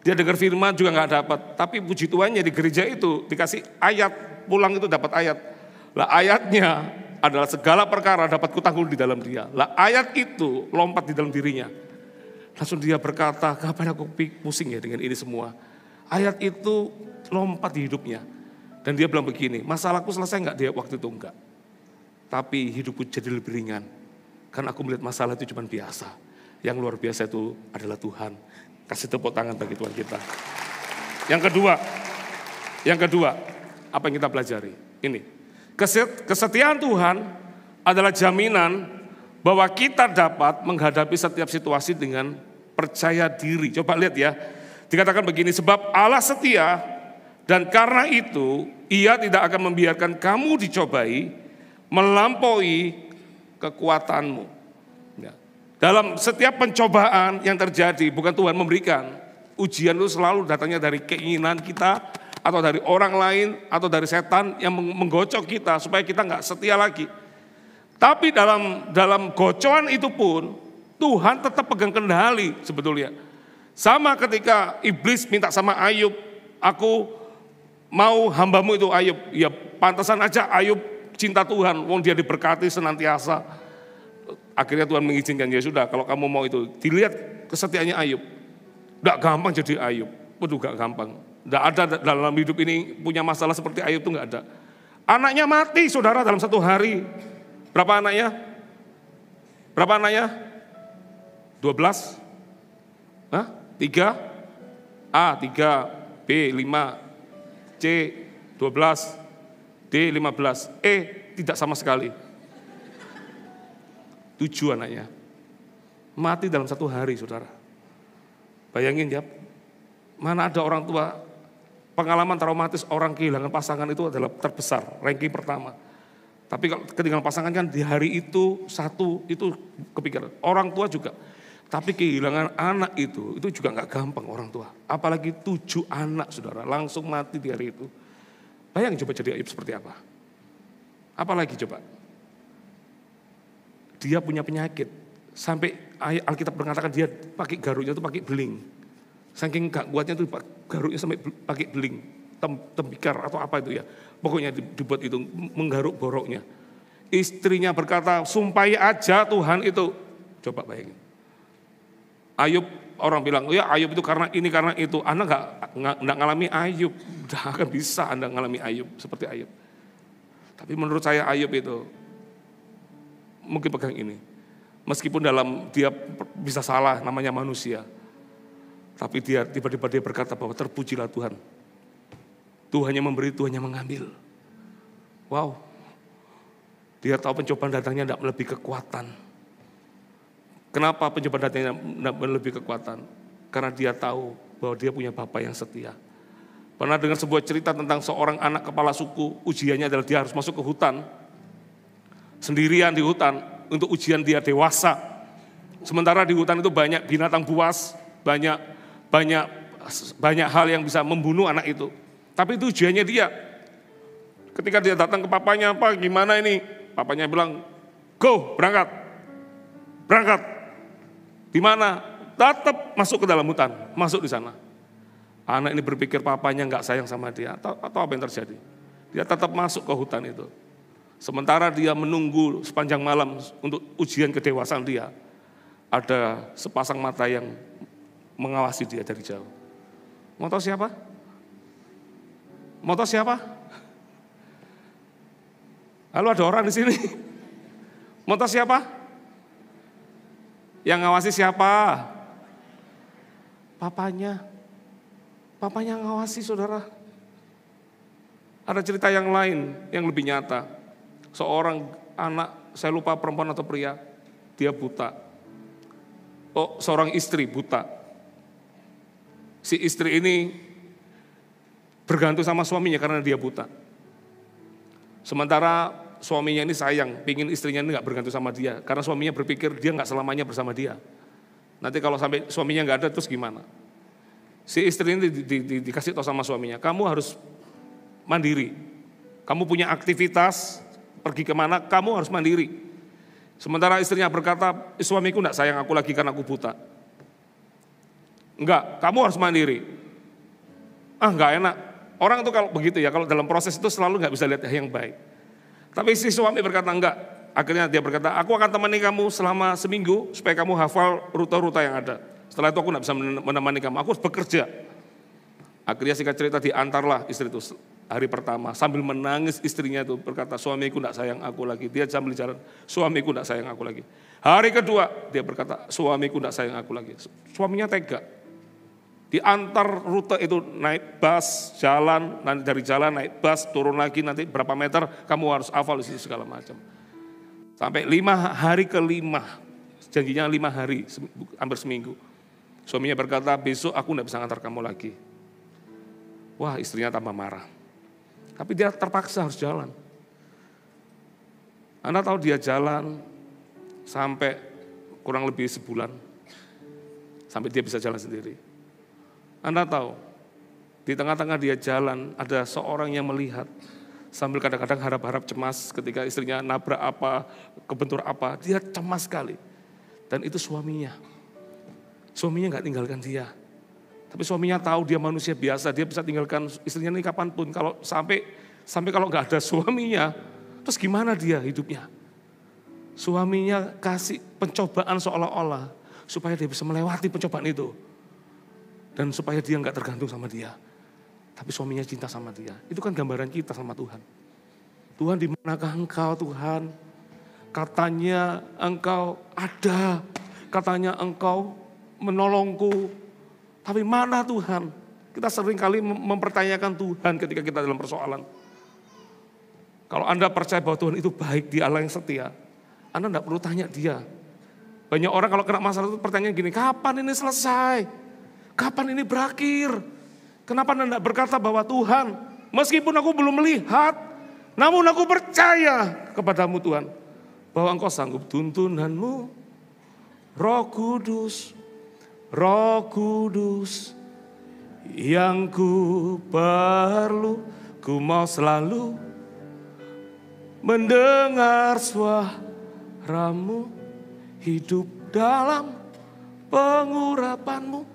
Dia dengar firman juga nggak dapat. Tapi puji Tuhannya di gereja itu dikasih ayat, pulang itu dapat ayat. Lah ayatnya adalah segala perkara dapat kutanggung di dalam dia. Lah ayat itu lompat di dalam dirinya. Langsung dia berkata, ngapain aku pusing ya dengan ini semua. Ayat itu lompat di hidupnya. Dan dia bilang begini, masalahku selesai nggak? Dia waktu itu enggak. Tapi hidupku jadi lebih ringan. Karena aku melihat masalah itu cuma biasa. Yang luar biasa itu adalah Tuhan. Kasih tepuk tangan bagi Tuhan kita. Yang kedua, apa yang kita pelajari? Ini, kesetiaan Tuhan adalah jaminan bahwa kita dapat menghadapi setiap situasi dengan percaya diri. Coba lihat ya, dikatakan begini, sebab Allah setia dan karena itu Ia tidak akan membiarkan kamu dicobai melampaui kekuatanmu. Dalam setiap pencobaan yang terjadi, bukan Tuhan memberikan. Ujian itu selalu datangnya dari keinginan kita, atau dari orang lain, atau dari setan yang menggocok kita, supaya kita nggak setia lagi. Tapi dalam gocoan itu pun, Tuhan tetap pegang kendali sebetulnya. Sama ketika iblis minta sama Ayub, aku mau hambamu itu Ayub. Ya pantasan aja Ayub cinta Tuhan, wong dia diberkati senantiasa. Akhirnya Tuhan mengizinkan, ya sudah kalau kamu mau itu. Dilihat kesetiaannya Ayub. Nggak gampang jadi Ayub. Waduh nggak gampang. Nggak ada dalam hidup ini punya masalah seperti Ayub itu nggak ada. Anaknya mati saudara dalam 1 hari. Berapa anaknya? 12? Hah? 3? A 3, B 5, C 12, D 15, E tidak sama sekali. 7 anaknya. Mati dalam 1 hari saudara. Bayangin ya, mana ada orang tua, pengalaman traumatis orang kehilangan pasangan itu adalah terbesar, ranking pertama. Tapi kalau ketinggalan pasangan kan di hari itu 1 itu kepikiran. Orang tua juga. Tapi kehilangan anak itu juga gak gampang orang tua. Apalagi 7 anak saudara, langsung mati di hari itu. Bayangin coba jadi Ayub seperti apa. Apalagi coba. Dia punya penyakit, sampai Alkitab mengatakan dia pakai garuknya itu pakai beling. Saking gak kuatnya itu garuknya sampai pakai beling, tembikar atau apa itu ya. Pokoknya dibuat itu, menggaruk boroknya. Istrinya berkata, sumpahi aja Tuhan itu. Coba bayangin. Ayub, orang bilang, oh ya Ayub itu karena ini, karena itu. Anda gak ngalami Ayub, gak akan bisa Anda ngalami Ayub seperti Ayub. Tapi menurut saya Ayub itu, mungkin pegang ini. Meskipun dia bisa salah, namanya manusia. Tapi dia tiba-tiba dia berkata bahwa terpujilah Tuhan. Tuhan yang memberi, Tuhan yang mengambil. Wow. Dia tahu pencobaan datangnya tidak melebihi kekuatan. Kenapa pencobaan datangnya tidak melebihi kekuatan? Karena dia tahu bahwa dia punya Bapa yang setia. Pernah dengar sebuah cerita tentang seorang anak kepala suku, ujiannya adalah dia harus masuk ke hutan. Sendirian di hutan untuk ujian dia dewasa. Sementara di hutan itu banyak binatang buas, banyak hal yang bisa membunuh anak itu. Tapi itu ujiannya dia. Ketika dia datang ke papanya, apa gimana ini? Papanya bilang, go, berangkat. Di mana? Tetap masuk ke dalam hutan, masuk di sana. Anak ini berpikir papanya nggak sayang sama dia, atau apa yang terjadi? Dia tetap masuk ke hutan itu. Sementara dia menunggu sepanjang malam untuk ujian kedewasaan dia, ada sepasang mata yang mengawasi dia dari jauh. Mau tahu siapa? Mau tahu siapa? Halo, ada orang di sini. Mau tahu siapa? Yang ngawasi siapa? Papanya. Papanya ngawasi, saudara. Ada cerita yang lain yang lebih nyata. Seorang anak, saya lupa perempuan atau pria, dia buta. Oh, seorang istri buta. Si istri ini bergantung sama suaminya karena dia buta. Sementara suaminya ini sayang, pingin istrinya ini gak bergantung sama dia. Karena suaminya berpikir dia gak selamanya bersama dia. Nanti kalau sampai suaminya gak ada terus gimana? Si istri ini dikasih tahu sama suaminya, kamu harus mandiri. Kamu punya aktivitas, pergi kemana, kamu harus mandiri. Sementara istrinya berkata, suamiku gak sayang aku lagi karena aku buta. Enggak, kamu harus mandiri. Enggak enak. Orang itu kalau begitu ya, kalau dalam proses itu selalu nggak bisa lihat yang baik. Tapi si suami berkata enggak. Akhirnya dia berkata, aku akan temani kamu selama seminggu supaya kamu hafal rute-rute yang ada. Setelah itu aku nggak bisa menemani kamu, aku harus bekerja. Akhirnya singkat cerita diantarlah istri itu hari pertama. Sambil menangis istrinya itu berkata, suamiku nggak sayang aku lagi. Dia sambil jalan, suamiku nggak sayang aku lagi. Hari kedua dia berkata, suamiku nggak sayang aku lagi. Suaminya tega. Diantar rute itu naik bus, jalan, nanti dari jalan naik bus, turun lagi nanti berapa meter, kamu harus hafal di situ segala macam. Sampai hari kelima, janjinya 5 hari, hampir seminggu. Suaminya berkata, besok aku tidak bisa ngantar kamu lagi. Wah, istrinya tambah marah. Tapi dia terpaksa harus jalan. Anda tahu dia jalan sampai kurang lebih sebulan, sampai dia bisa jalan sendiri. Anda tahu, di tengah-tengah dia jalan, ada seorang yang melihat, sambil kadang-kadang harap-harap cemas ketika istrinya nabrak apa, kebentur apa, dia cemas sekali. Dan itu suaminya. Suaminya nggak tinggalkan dia. Tapi suaminya tahu dia manusia biasa, dia bisa tinggalkan istrinya ini kapanpun. Kalau sampai kalau nggak ada suaminya, terus gimana dia hidupnya? Suaminya kasih pencobaan seolah-olah, supaya dia bisa melewati pencobaan itu. Dan supaya dia nggak tergantung sama dia. Tapi suaminya cinta sama dia. Itu kan gambaran kita sama Tuhan. Tuhan, di manakah engkau Tuhan? Katanya engkau ada. Katanya engkau menolongku. Tapi mana Tuhan? Kita sering kali mempertanyakan Tuhan ketika kita dalam persoalan. Kalau Anda percaya bahwa Tuhan itu baik, Dia Allah yang setia, Anda enggak perlu tanya Dia. Banyak orang kalau kena masalah itu pertanyaan gini, kapan ini selesai? Kapan ini berakhir? Kenapa Anda enggak berkata bahwa Tuhan, meskipun aku belum melihat, namun aku percaya kepadamu Tuhan, bahwa Engkau sanggup. Tuntunanmu, Roh Kudus, yang ku perlu, ku mau selalu mendengar suaramu, hidup dalam pengurapanmu.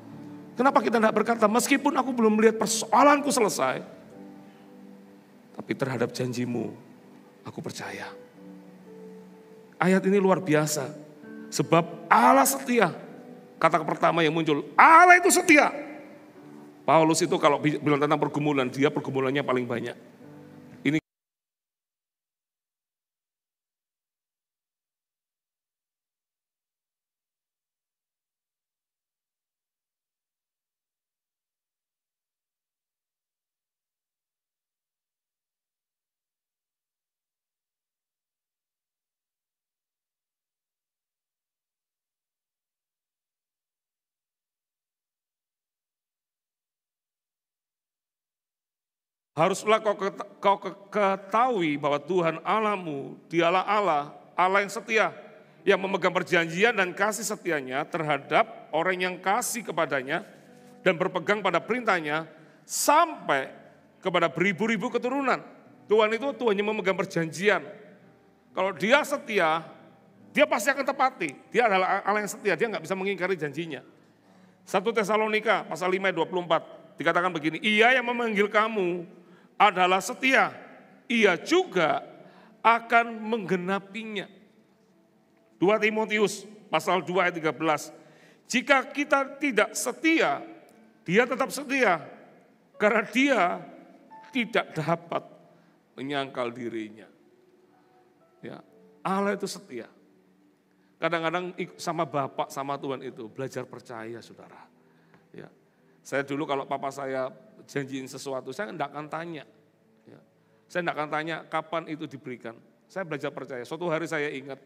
Kenapa kita tidak berkata, meskipun aku belum melihat persoalanku selesai, tapi terhadap janjimu, aku percaya. Ayat ini luar biasa, sebab Allah setia. Kata pertama yang muncul, Allah itu setia. Paulus itu kalau bilang tentang pergumulan, dia pergumulannya paling banyak. Ini haruslah kau ketahui bahwa Tuhan Allahmu, Dialah Allah, Allah yang setia, yang memegang perjanjian dan kasih setianya terhadap orang yang kasih kepadanya dan berpegang pada perintahnya sampai kepada beribu-ribu keturunan. Tuhan itu Tuhan yang memegang perjanjian. Kalau Dia setia, Dia pasti akan tepati. Dia adalah Allah yang setia, Dia nggak bisa mengingkari janjinya. 1 Tesalonika pasal 5 ayat 24 dikatakan begini, Ia yang memanggil kamu adalah setia, Ia juga akan menggenapinya. 2 Timotius pasal 2 ayat 13. Jika kita tidak setia, Dia tetap setia. Karena Dia tidak dapat menyangkal dirinya. Ya, Allah itu setia. Kadang-kadang sama Bapak, sama Tuhan itu belajar percaya, saudara. Ya. Saya dulu kalau papa saya janjiin sesuatu, saya tidak akan tanya. Ya. Saya tidak akan tanya kapan itu diberikan. Saya belajar percaya. Suatu hari saya ingat,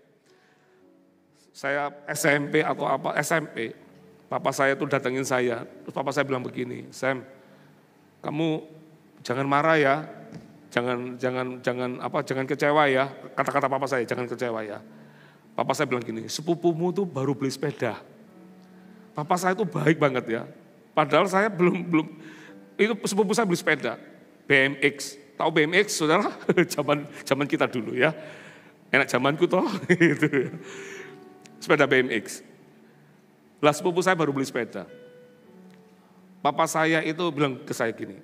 saya SMP atau apa, SMP, papa saya tuh datengin saya. Terus papa saya bilang begini, Sam, kamu jangan marah ya, jangan kecewa ya. Kata-kata papa saya, jangan kecewa ya. Papa saya bilang gini, sepupumu tuh baru beli sepeda. Papa saya tuh baik banget ya. Padahal saya belum itu sepupu saya beli sepeda BMX. Tahu BMX, saudara? Zaman kita dulu ya. Enak zamanku toh. Gitu. Sepeda BMX. Lah sepupu saya baru beli sepeda. Papa saya itu bilang ke saya gini,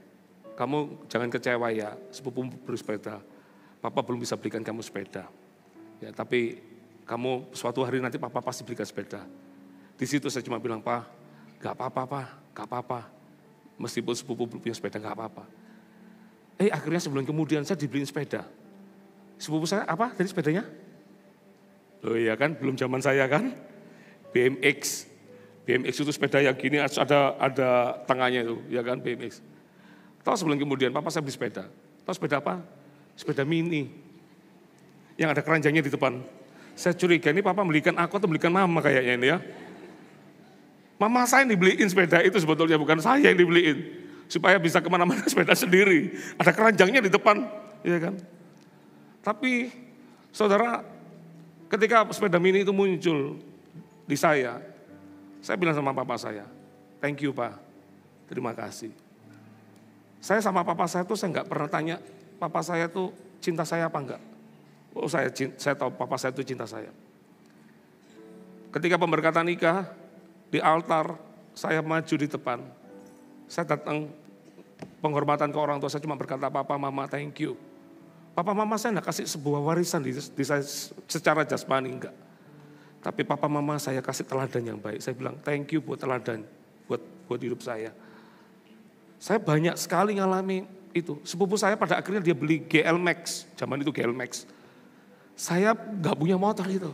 kamu jangan kecewa ya, sepupu beli sepeda. Papa belum bisa belikan kamu sepeda. Ya, tapi kamu suatu hari nanti papa pasti belikan sepeda. Di situ saya cuma bilang, Pak, gak apa-apa, Pak, gak apa-apa. Meskipun sepupu punya sepeda gak apa-apa. Akhirnya sebulan kemudian saya dibeliin sepeda. Sepupu saya apa tadi sepedanya? Oh iya kan, belum zaman saya kan. BMX. BMX itu sepeda yang gini ada tangannya itu, ya kan BMX. Tahu sebulan kemudian papa saya beli sepeda. Tahu sepeda apa? Sepeda mini. Yang ada keranjangnya di depan. Saya curiga ini papa belikan aku atau belikan mama kayaknya ini ya. Mama saya yang dibeliin sepeda itu sebetulnya bukan saya yang dibeliin. Supaya bisa kemana-mana sepeda sendiri. Ada keranjangnya di depan, ya kan. Tapi saudara, ketika sepeda mini itu muncul di saya bilang sama papa saya, thank you Pak, terima kasih. Saya sama papa saya tuh saya nggak pernah tanya, papa saya tuh cinta saya apa enggak. Oh saya tahu papa saya itu cinta saya. Ketika pemberkatan nikah, di altar saya maju di depan. Saya datang penghormatan ke orang tua, saya cuma berkata, Papa, Mama, thank you. Papa, Mama saya enggak kasih sebuah warisan di saya secara jasmani, enggak. Tapi Papa, Mama saya kasih teladan yang baik. Saya bilang, thank you buat teladan, buat hidup saya. Saya banyak sekali ngalami itu. Sepupu saya pada akhirnya dia beli GL Max, zaman itu GL Max. Saya enggak punya motor itu.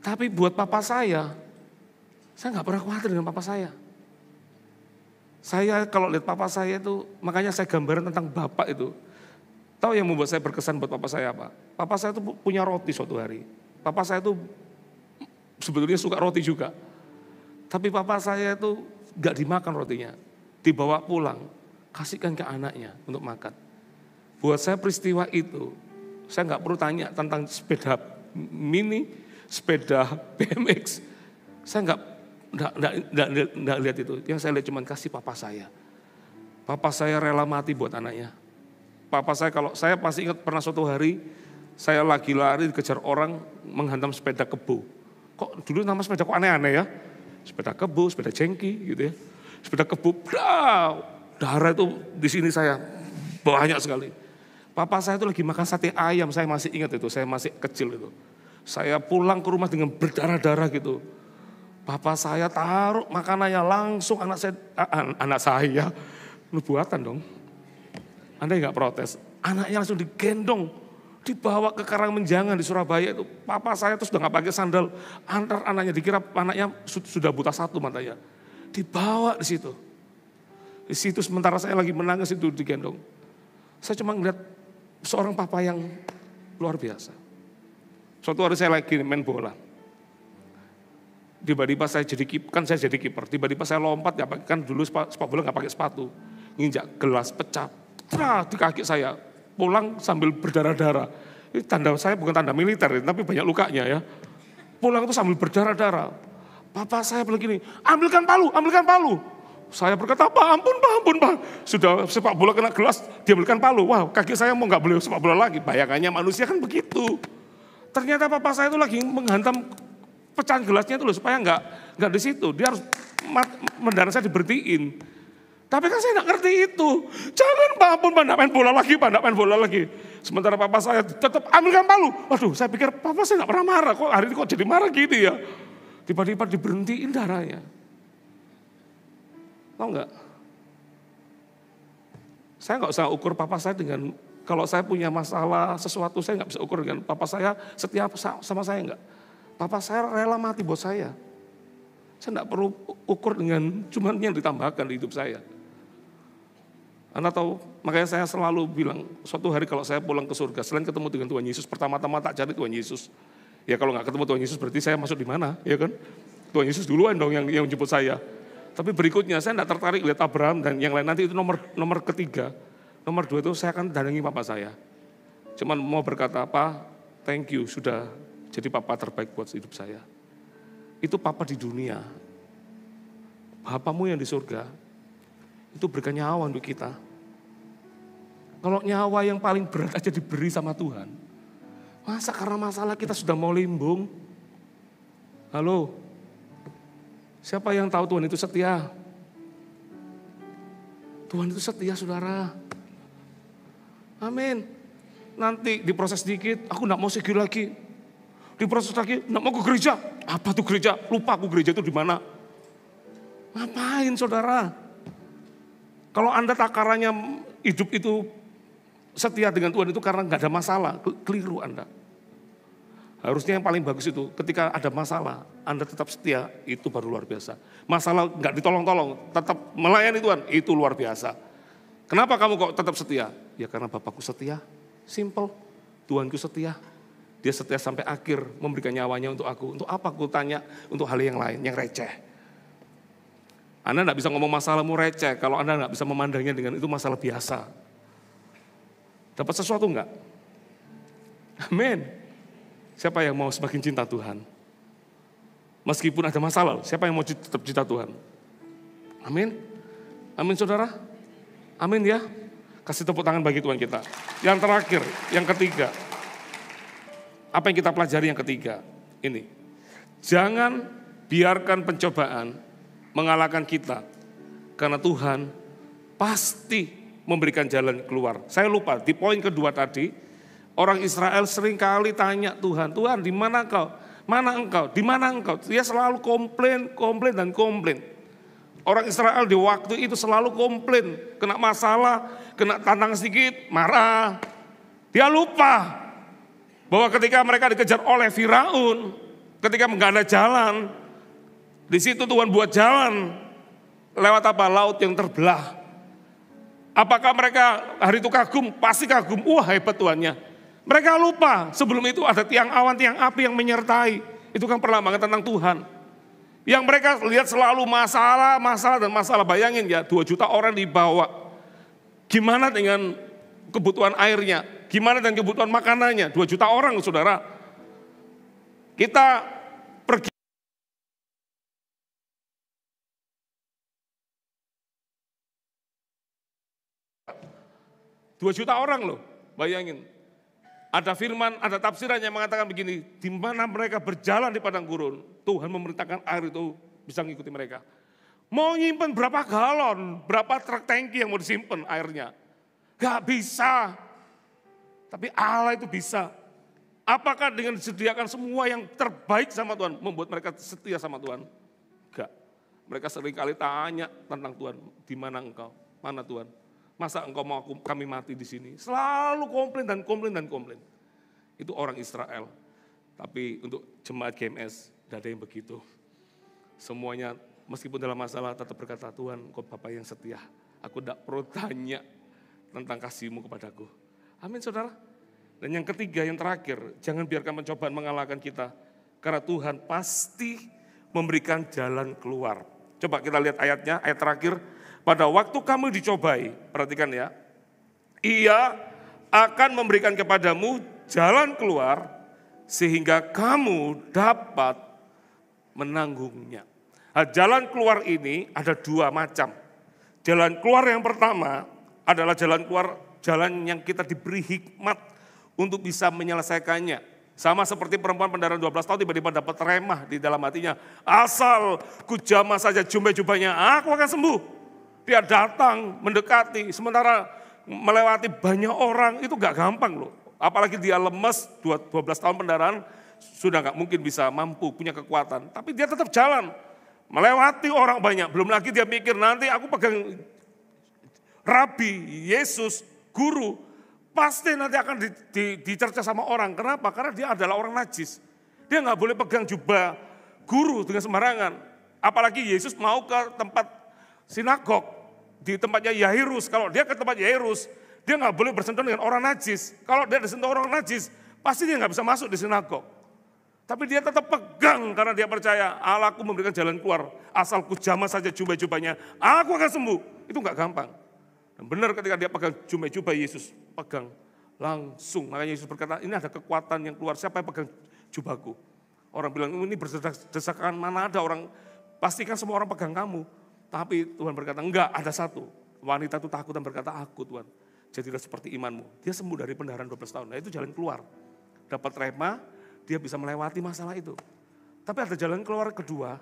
Tapi buat papa saya enggak pernah khawatir dengan papa saya. Saya kalau lihat papa saya itu, makanya saya gambaran tentang bapak itu. Tahu yang membuat saya berkesan buat papa saya apa? Papa saya itu punya roti suatu hari. Papa saya itu sebetulnya suka roti juga. Tapi papa saya itu enggak dimakan rotinya. Dibawa pulang, kasihkan ke anaknya untuk makan. Buat saya peristiwa itu, saya enggak perlu tanya tentang sepeda mini, sepeda BMX. Saya enggak lihat itu. Yang saya lihat cuma kasih papa saya. Papa saya rela mati buat anaknya. Papa saya kalau saya pasti ingat pernah suatu hari saya lagi lari dikejar orang menghantam sepeda kebo. Kok dulu nama sepeda kok aneh-aneh ya? Sepeda kebo, sepeda jengki gitu ya. Sepeda kebo, darah itu di sini saya banyak sekali. Papa saya itu lagi makan sate ayam, saya masih ingat itu, saya masih kecil itu. Saya pulang ke rumah dengan berdarah-darah gitu. Papa saya taruh makanannya langsung anak saya, lu buatan dong. Anda nggak protes, anaknya langsung digendong, dibawa ke Karangmenjangan di Surabaya itu. Papa saya tuh sudah nggak pakai sandal, antar anaknya dikira anaknya sudah buta satu matanya. Dibawa di situ. Di situ sementara saya lagi menangis itu digendong. Saya cuma ngeliat seorang papa yang luar biasa. Suatu hari saya lagi main bola. Tiba-tiba saya jadi kiper. Tiba-tiba saya lompat, ya kan dulu sepak bola nggak pakai sepatu. Nginjak gelas pecah, di kaki saya. Pulang sambil berdarah-darah. Ini tanda saya bukan tanda militer, tapi banyak lukanya ya. Pulang itu sambil berdarah-darah. Papa saya bilang gini, ambilkan palu. Saya berkata, Pak, ampun, Pak. Sudah sepak bola kena gelas, dia ambilkan palu. Wah, kaki saya mau nggak boleh sepak bola lagi. Bayangannya manusia kan begitu. Ternyata papa saya itu lagi menghantam pecahan gelasnya itu loh, supaya nggak di situ. Dia harus mendarat saya diberhentiin. Tapi kan saya nggak ngerti itu. Jangan Pak, ampun Pak, nggak main bola lagi. Sementara papa saya tetap ambilkan palu. Waduh, saya pikir papa saya nggak pernah marah. Kok hari ini kok jadi marah gini ya? Tiba-tiba diberhentiin darahnya. Tahu nggak? Saya nggak usah ukur papa saya dengan, kalau saya punya masalah sesuatu, saya nggak bisa ukur dengan papa saya setia sama saya enggak. Papa saya rela mati buat saya. Saya nggak perlu ukur dengan cuman yang ditambahkan di hidup saya. Anda tahu, makanya saya selalu bilang, suatu hari kalau saya pulang ke surga, selain ketemu dengan Tuhan Yesus, pertama-tama tak cari Tuhan Yesus. Ya kalau nggak ketemu Tuhan Yesus berarti saya masuk di mana, ya kan? Tuhan Yesus duluan dong yang jemput saya. Tapi berikutnya saya nggak tertarik lihat Abraham dan yang lain, nanti itu nomor ketiga. Nomor 2 itu saya akan datangi papa saya. Cuman mau berkata apa, thank you sudah jadi papa terbaik buat hidup saya. Itu papa di dunia. Bapamu yang di surga, itu berikan nyawa untuk kita. Kalau nyawa yang paling berat aja diberi sama Tuhan, masa karena masalah kita sudah mau limbung? Halo, siapa yang tahu Tuhan itu setia? Tuhan itu setia, saudara. Amin. Nanti diproses dikit, aku gak mau sigil lagi. Diproses lagi, gak mau ke gereja. Apa tuh gereja? Lupa aku gereja itu di mana. Ngapain saudara? Kalau Anda takarannya hidup itu setia dengan Tuhan itu karena gak ada masalah, keliru Anda. Harusnya yang paling bagus itu ketika ada masalah, Anda tetap setia, itu baru luar biasa. Masalah gak ditolong-tolong, tetap melayani Tuhan, itu luar biasa. Kenapa kamu kok tetap setia? Ya karena Bapakku setia, simple. Tuhanku setia, dia setia sampai akhir memberikan nyawanya untuk aku. Untuk apa aku tanya untuk hal yang lain, yang receh. Anda gak bisa ngomong masalahmu receh, kalau Anda gak bisa memandangnya dengan itu masalah biasa. Dapat sesuatu enggak? Amin. Siapa yang mau semakin cinta Tuhan? Meskipun ada masalah, siapa yang mau tetap cinta Tuhan? Amin. Amin saudara. Amin ya. Kasih tepuk tangan bagi Tuhan kita. Yang terakhir, yang ketiga. Apa yang kita pelajari yang ketiga? Ini. Jangan biarkan pencobaan mengalahkan kita. Karena Tuhan pasti memberikan jalan keluar. Saya lupa, di poin kedua tadi, orang Israel seringkali tanya Tuhan, Tuhan di mana engkau? Mana engkau? Di mana engkau? Dia selalu komplain dan komplain. Orang Israel di waktu itu selalu komplain, kena masalah, kena tantang sedikit, marah. Dia lupa bahwa ketika mereka dikejar oleh Firaun, ketika nggak ada jalan, di situ Tuhan buat jalan lewat apa? Laut yang terbelah. Apakah mereka hari itu kagum? Pasti kagum. Wah hebat Tuhannya. Mereka lupa sebelum itu ada tiang awan, tiang api yang menyertai. Itu kan perlambangan tentang Tuhan. Yang mereka lihat selalu masalah dan masalah. Bayangin ya, 2 juta orang dibawa. Gimana dengan kebutuhan airnya? Gimana dengan kebutuhan makanannya? 2 juta orang saudara. Kita pergi. Dua juta orang loh, bayangin. Ada firman, ada tafsiran yang mengatakan begini, di mana mereka berjalan di padang gurun, Tuhan memerintahkan air itu bisa mengikuti mereka. Mau nyimpen berapa galon, berapa truk tangki yang mau disimpan airnya? Gak bisa. Tapi Allah itu bisa. Apakah dengan disediakan semua yang terbaik sama Tuhan, membuat mereka setia sama Tuhan? Gak. Mereka seringkali tanya tentang Tuhan, di mana engkau? Mana Tuhan? Masa engkau mau kami mati di sini? Selalu komplain dan komplain. Itu orang Israel. Tapi untuk jemaat GMS, tidak ada yang begitu. Semuanya meskipun dalam masalah tetap berkata, Tuhan engkau Bapa yang setia. Aku tidak perlu tanya tentang kasih-Mu kepadaku. Amin saudara. Dan yang ketiga, yang terakhir, jangan biarkan pencobaan mengalahkan kita. Karena Tuhan pasti memberikan jalan keluar. Coba kita lihat ayatnya, ayat terakhir. Pada waktu kamu dicobai, perhatikan ya, Ia akan memberikan kepadamu jalan keluar sehingga kamu dapat menanggungnya. Nah, jalan keluar ini ada 2 macam. Jalan keluar yang pertama adalah jalan yang kita diberi hikmat untuk bisa menyelesaikannya. Sama seperti perempuan pendaraan 12 tahun tiba-tiba dapat remah di dalam hatinya. Asal ku jamah saja jubah-jubahnya, aku akan sembuh. Dia datang, mendekati, sementara melewati banyak orang, itu gak gampang loh. Apalagi dia lemes, 12 tahun pendarahan, sudah gak mungkin bisa mampu, punya kekuatan. Tapi dia tetap jalan, melewati orang banyak. Belum lagi dia mikir, nanti aku pegang rabi, Yesus, guru, pasti nanti akan dicerca sama orang. Kenapa? Karena dia adalah orang najis. Dia nggak boleh pegang jubah guru dengan sembarangan. Apalagi Yesus mau ke tempat sinagog, di tempatnya Yairus. Kalau dia ke tempat Yairus, dia nggak boleh bersentuhan dengan orang najis. Kalau dia disentuh orang najis, pasti dia nggak bisa masuk di sinagog. Tapi dia tetap pegang karena dia percaya Allahku memberikan jalan keluar. Asal ku jamah saja jubah-jubahnya, aku akan sembuh. Itu nggak gampang. Dan benar ketika dia pegang jubah Yesus, pegang langsung. Makanya Yesus berkata, ini ada kekuatan yang keluar, siapa yang pegang jubahku? Orang bilang, ini berdesakan, mana ada orang, pastikan semua orang pegang kamu. Tapi Tuhan berkata, enggak, ada satu. Wanita itu takut dan berkata, aku Tuhan. Jadilah seperti imanmu. Dia sembuh dari pendarahan 12 tahun. Nah itu jalan keluar. Dapat rema, dia bisa melewati masalah itu. Tapi ada jalan keluar kedua.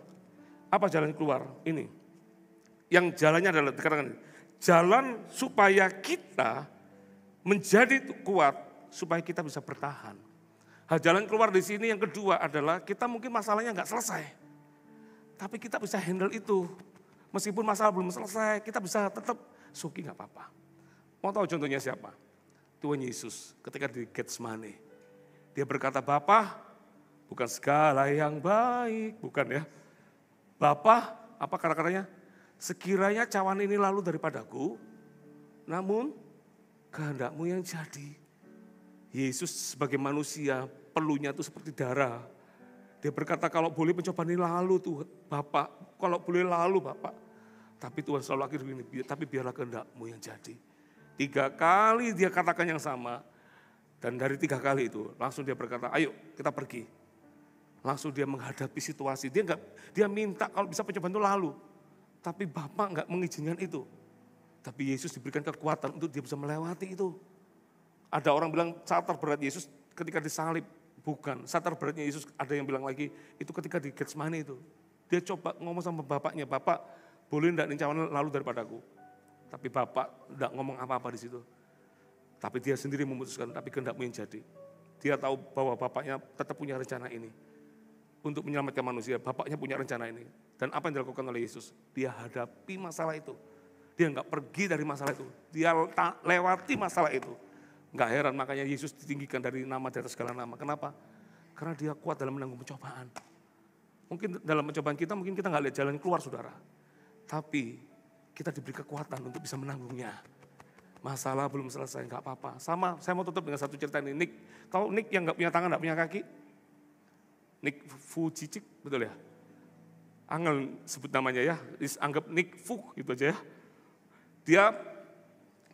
Apa jalan keluar? Ini. Yang jalannya adalah, dikatakan, jalan supaya kita menjadi kuat, supaya kita bisa bertahan. Jalan keluar di sini yang kedua adalah kita mungkin masalahnya nggak selesai. Tapi kita bisa handle itu. Meskipun masalah belum selesai, kita bisa tetap suki nggak apa-apa. Mau tahu contohnya siapa? Tuhan Yesus ketika di Getsemani. Dia berkata, Bapa, bukan segala yang baik, bukan ya. Bapa, apa kata-katanya? Sekiranya cawan ini lalu daripadaku, namun kehendakmu yang jadi. Yesus sebagai manusia, peluhnya itu seperti darah. Dia berkata, kalau boleh pencobaan ini lalu Tuhan, Bapak, kalau boleh lalu Bapak. Tapi Tuhan selalu akhir begini, tapi biarlah kehendakmu yang jadi. 3 kali dia katakan yang sama. Dan dari 3 kali itu langsung dia berkata, ayo kita pergi. Langsung dia menghadapi situasi. Dia minta kalau bisa pencobaan itu lalu. Tapi Bapak enggak mengizinkan itu. Tapi Yesus diberikan kekuatan untuk dia bisa melewati itu. Ada orang bilang saat terberat Yesus ketika disalib. Bukan, saat terberatnya Yesus ada yang bilang lagi, itu ketika di Getsemani itu. Dia coba ngomong sama bapaknya, Bapak boleh enggak nih cawan lalu daripadaku. Tapi Bapak enggak ngomong apa-apa di situ. Tapi dia sendiri memutuskan, tapi kehendakmu yang jadi. Dia tahu bahwa bapaknya tetap punya rencana ini. Untuk menyelamatkan manusia, bapaknya punya rencana ini. Dan apa yang dilakukan oleh Yesus? Dia hadapi masalah itu. Dia enggak pergi dari masalah itu. Dia lewati masalah itu. Enggak heran makanya Yesus ditinggikan dari nama di atas segala nama. Kenapa? Karena dia kuat dalam menanggung pencobaan. Mungkin dalam pencobaan kita, mungkin kita enggak lihat jalan keluar saudara. Tapi kita diberi kekuatan untuk bisa menanggungnya. Masalah belum selesai, enggak apa-apa. Sama, saya mau tutup dengan satu cerita ini. Nick, tahu Nick yang enggak punya tangan, enggak punya kaki? Nick Vujicic, betul ya? Angel sebut namanya ya, anggap Nick Fu gitu aja ya. Dia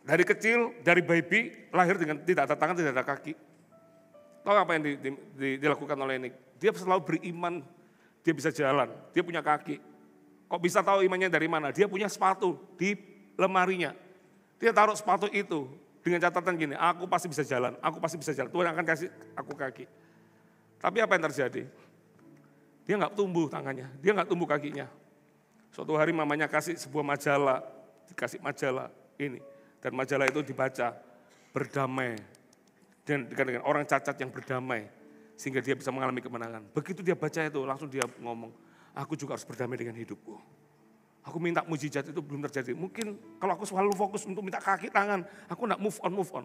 dari kecil, dari baby, lahir dengan tidak ada tangan, tidak ada kaki. Tahu apa yang dilakukan oleh Nick? Dia selalu beriman, dia bisa jalan, dia punya kaki. Kok bisa tahu imannya dari mana? Dia punya sepatu di lemarinya. Dia taruh sepatu itu dengan catatan gini, aku pasti bisa jalan, aku pasti bisa jalan. Tuhan akan kasih aku kaki. Tapi apa yang terjadi? Dia nggak tumbuh tangannya, dia nggak tumbuh kakinya. Suatu hari mamanya kasih sebuah majalah, dikasih majalah ini. Dan majalah itu dibaca, berdamai. Dan dengan orang cacat yang berdamai. Sehingga dia bisa mengalami kemenangan. Begitu dia baca itu, langsung dia ngomong, aku juga harus berdamai dengan hidupku. Aku minta mujizat itu belum terjadi. Mungkin kalau aku selalu fokus untuk minta kaki tangan, aku enggak move on.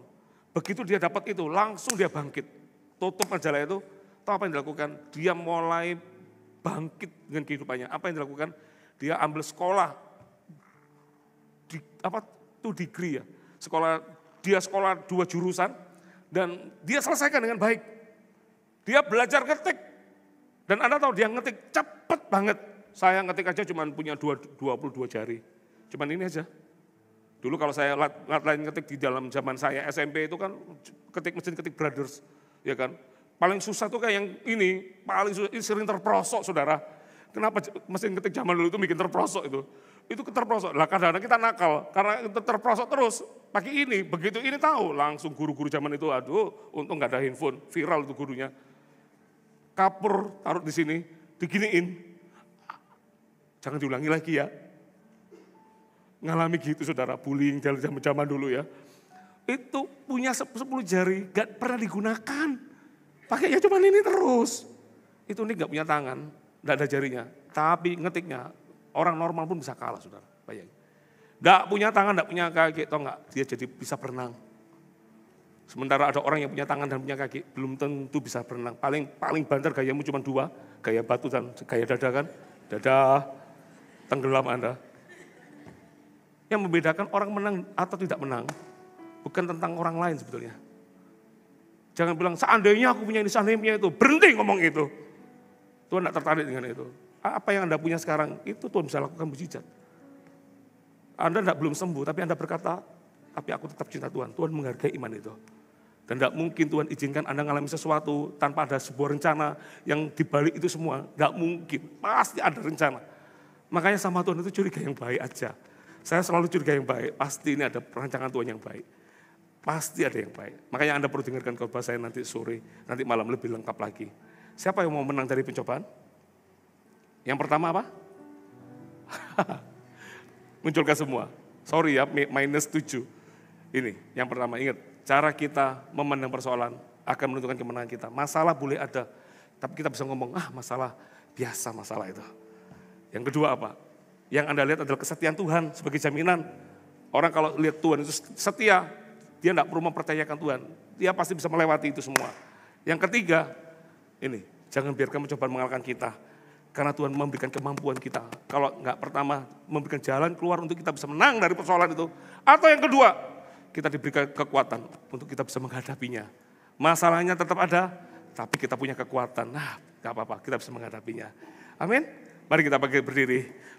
Begitu dia dapat itu, langsung dia bangkit. Tutup majalah itu, tahu apa yang dilakukan? Dia mulai bangkit dengan kehidupannya. Apa yang dilakukan? Dia ambil sekolah, 2 degree ya. Dia sekolah 2 jurusan, dan dia selesaikan dengan baik. Dia belajar ngetik, dan Anda tahu dia ngetik cepet banget. Saya ngetik aja cuma punya 22 jari. Cuman ini aja. Dulu kalau saya latihan ngetik di dalam zaman saya SMP itu kan mesin ketik Brothers. Ya kan. Paling susah tuh kayak yang ini. Paling susah, ini sering terprosok saudara. Kenapa mesin ketik zaman dulu itu bikin terprosok itu? Itu terprosok. Lah kadang-kadang kita nakal. Karena itu terprosok terus. Pakai ini. Begitu ini tahu. Langsung guru-guru zaman itu. Aduh untung gak ada handphone. Viral itu gurunya. Kapur taruh di sini. Diginiin. Jangan diulangi lagi ya. Ngalami gitu saudara, bullying zaman dulu ya. Itu punya 10 jari, gak pernah digunakan. Pakainya cuma ini terus. Itu nih gak punya tangan, gak ada jarinya. Tapi ngetiknya, orang normal pun bisa kalah saudara, bayangin. Nggak punya tangan, nggak punya kaki, tau nggak? Dia jadi bisa berenang. Sementara ada orang yang punya tangan dan punya kaki, belum tentu bisa berenang. Paling banter gayamu cuma dua, gaya batu dan gaya dada kan. Dada, tenggelam Anda. Yang membedakan orang menang atau tidak menang, bukan tentang orang lain sebetulnya. Jangan bilang, seandainya aku punya ini, seandainya punya itu. Berhenti ngomong itu. Tuhan tidak tertarik dengan itu. Apa yang Anda punya sekarang, itu Tuhan bisa lakukan mujizat. Anda belum sembuh, tapi Anda berkata, tapi aku tetap cinta Tuhan. Tuhan menghargai iman itu. Dan tidak mungkin Tuhan izinkan Anda mengalami sesuatu tanpa ada sebuah rencana yang dibalik itu semua. Tidak mungkin, pasti ada rencana. Makanya sama Tuhan itu curiga yang baik aja. Saya selalu curiga yang baik, pasti ini ada perancangan Tuhan yang baik. Pasti ada yang baik. Makanya Anda perlu dengarkan khotbah saya nanti sore, nanti malam lebih lengkap lagi. Siapa yang mau menang dari pencobaan? Yang pertama apa? Muncul ke semua. Sorry ya, minus 7. Ini, yang pertama ingat, cara kita memandang persoalan akan menentukan kemenangan kita. Masalah boleh ada, tapi kita bisa ngomong, masalah, biasa masalah itu. Yang kedua apa? Yang Anda lihat adalah kesetiaan Tuhan sebagai jaminan. Orang kalau lihat Tuhan itu setia, dia tidak perlu mempercayakan Tuhan. Dia pasti bisa melewati itu semua. Yang ketiga, ini, jangan biarkan pencobaan mengalahkan kita. Karena Tuhan memberikan kemampuan kita. Kalau enggak pertama, memberikan jalan keluar untuk kita bisa menang dari persoalan itu. Atau yang kedua, kita diberikan kekuatan untuk kita bisa menghadapinya. Masalahnya tetap ada, tapi kita punya kekuatan. Nah, enggak apa-apa, kita bisa menghadapinya. Amin. Mari kita berdiri.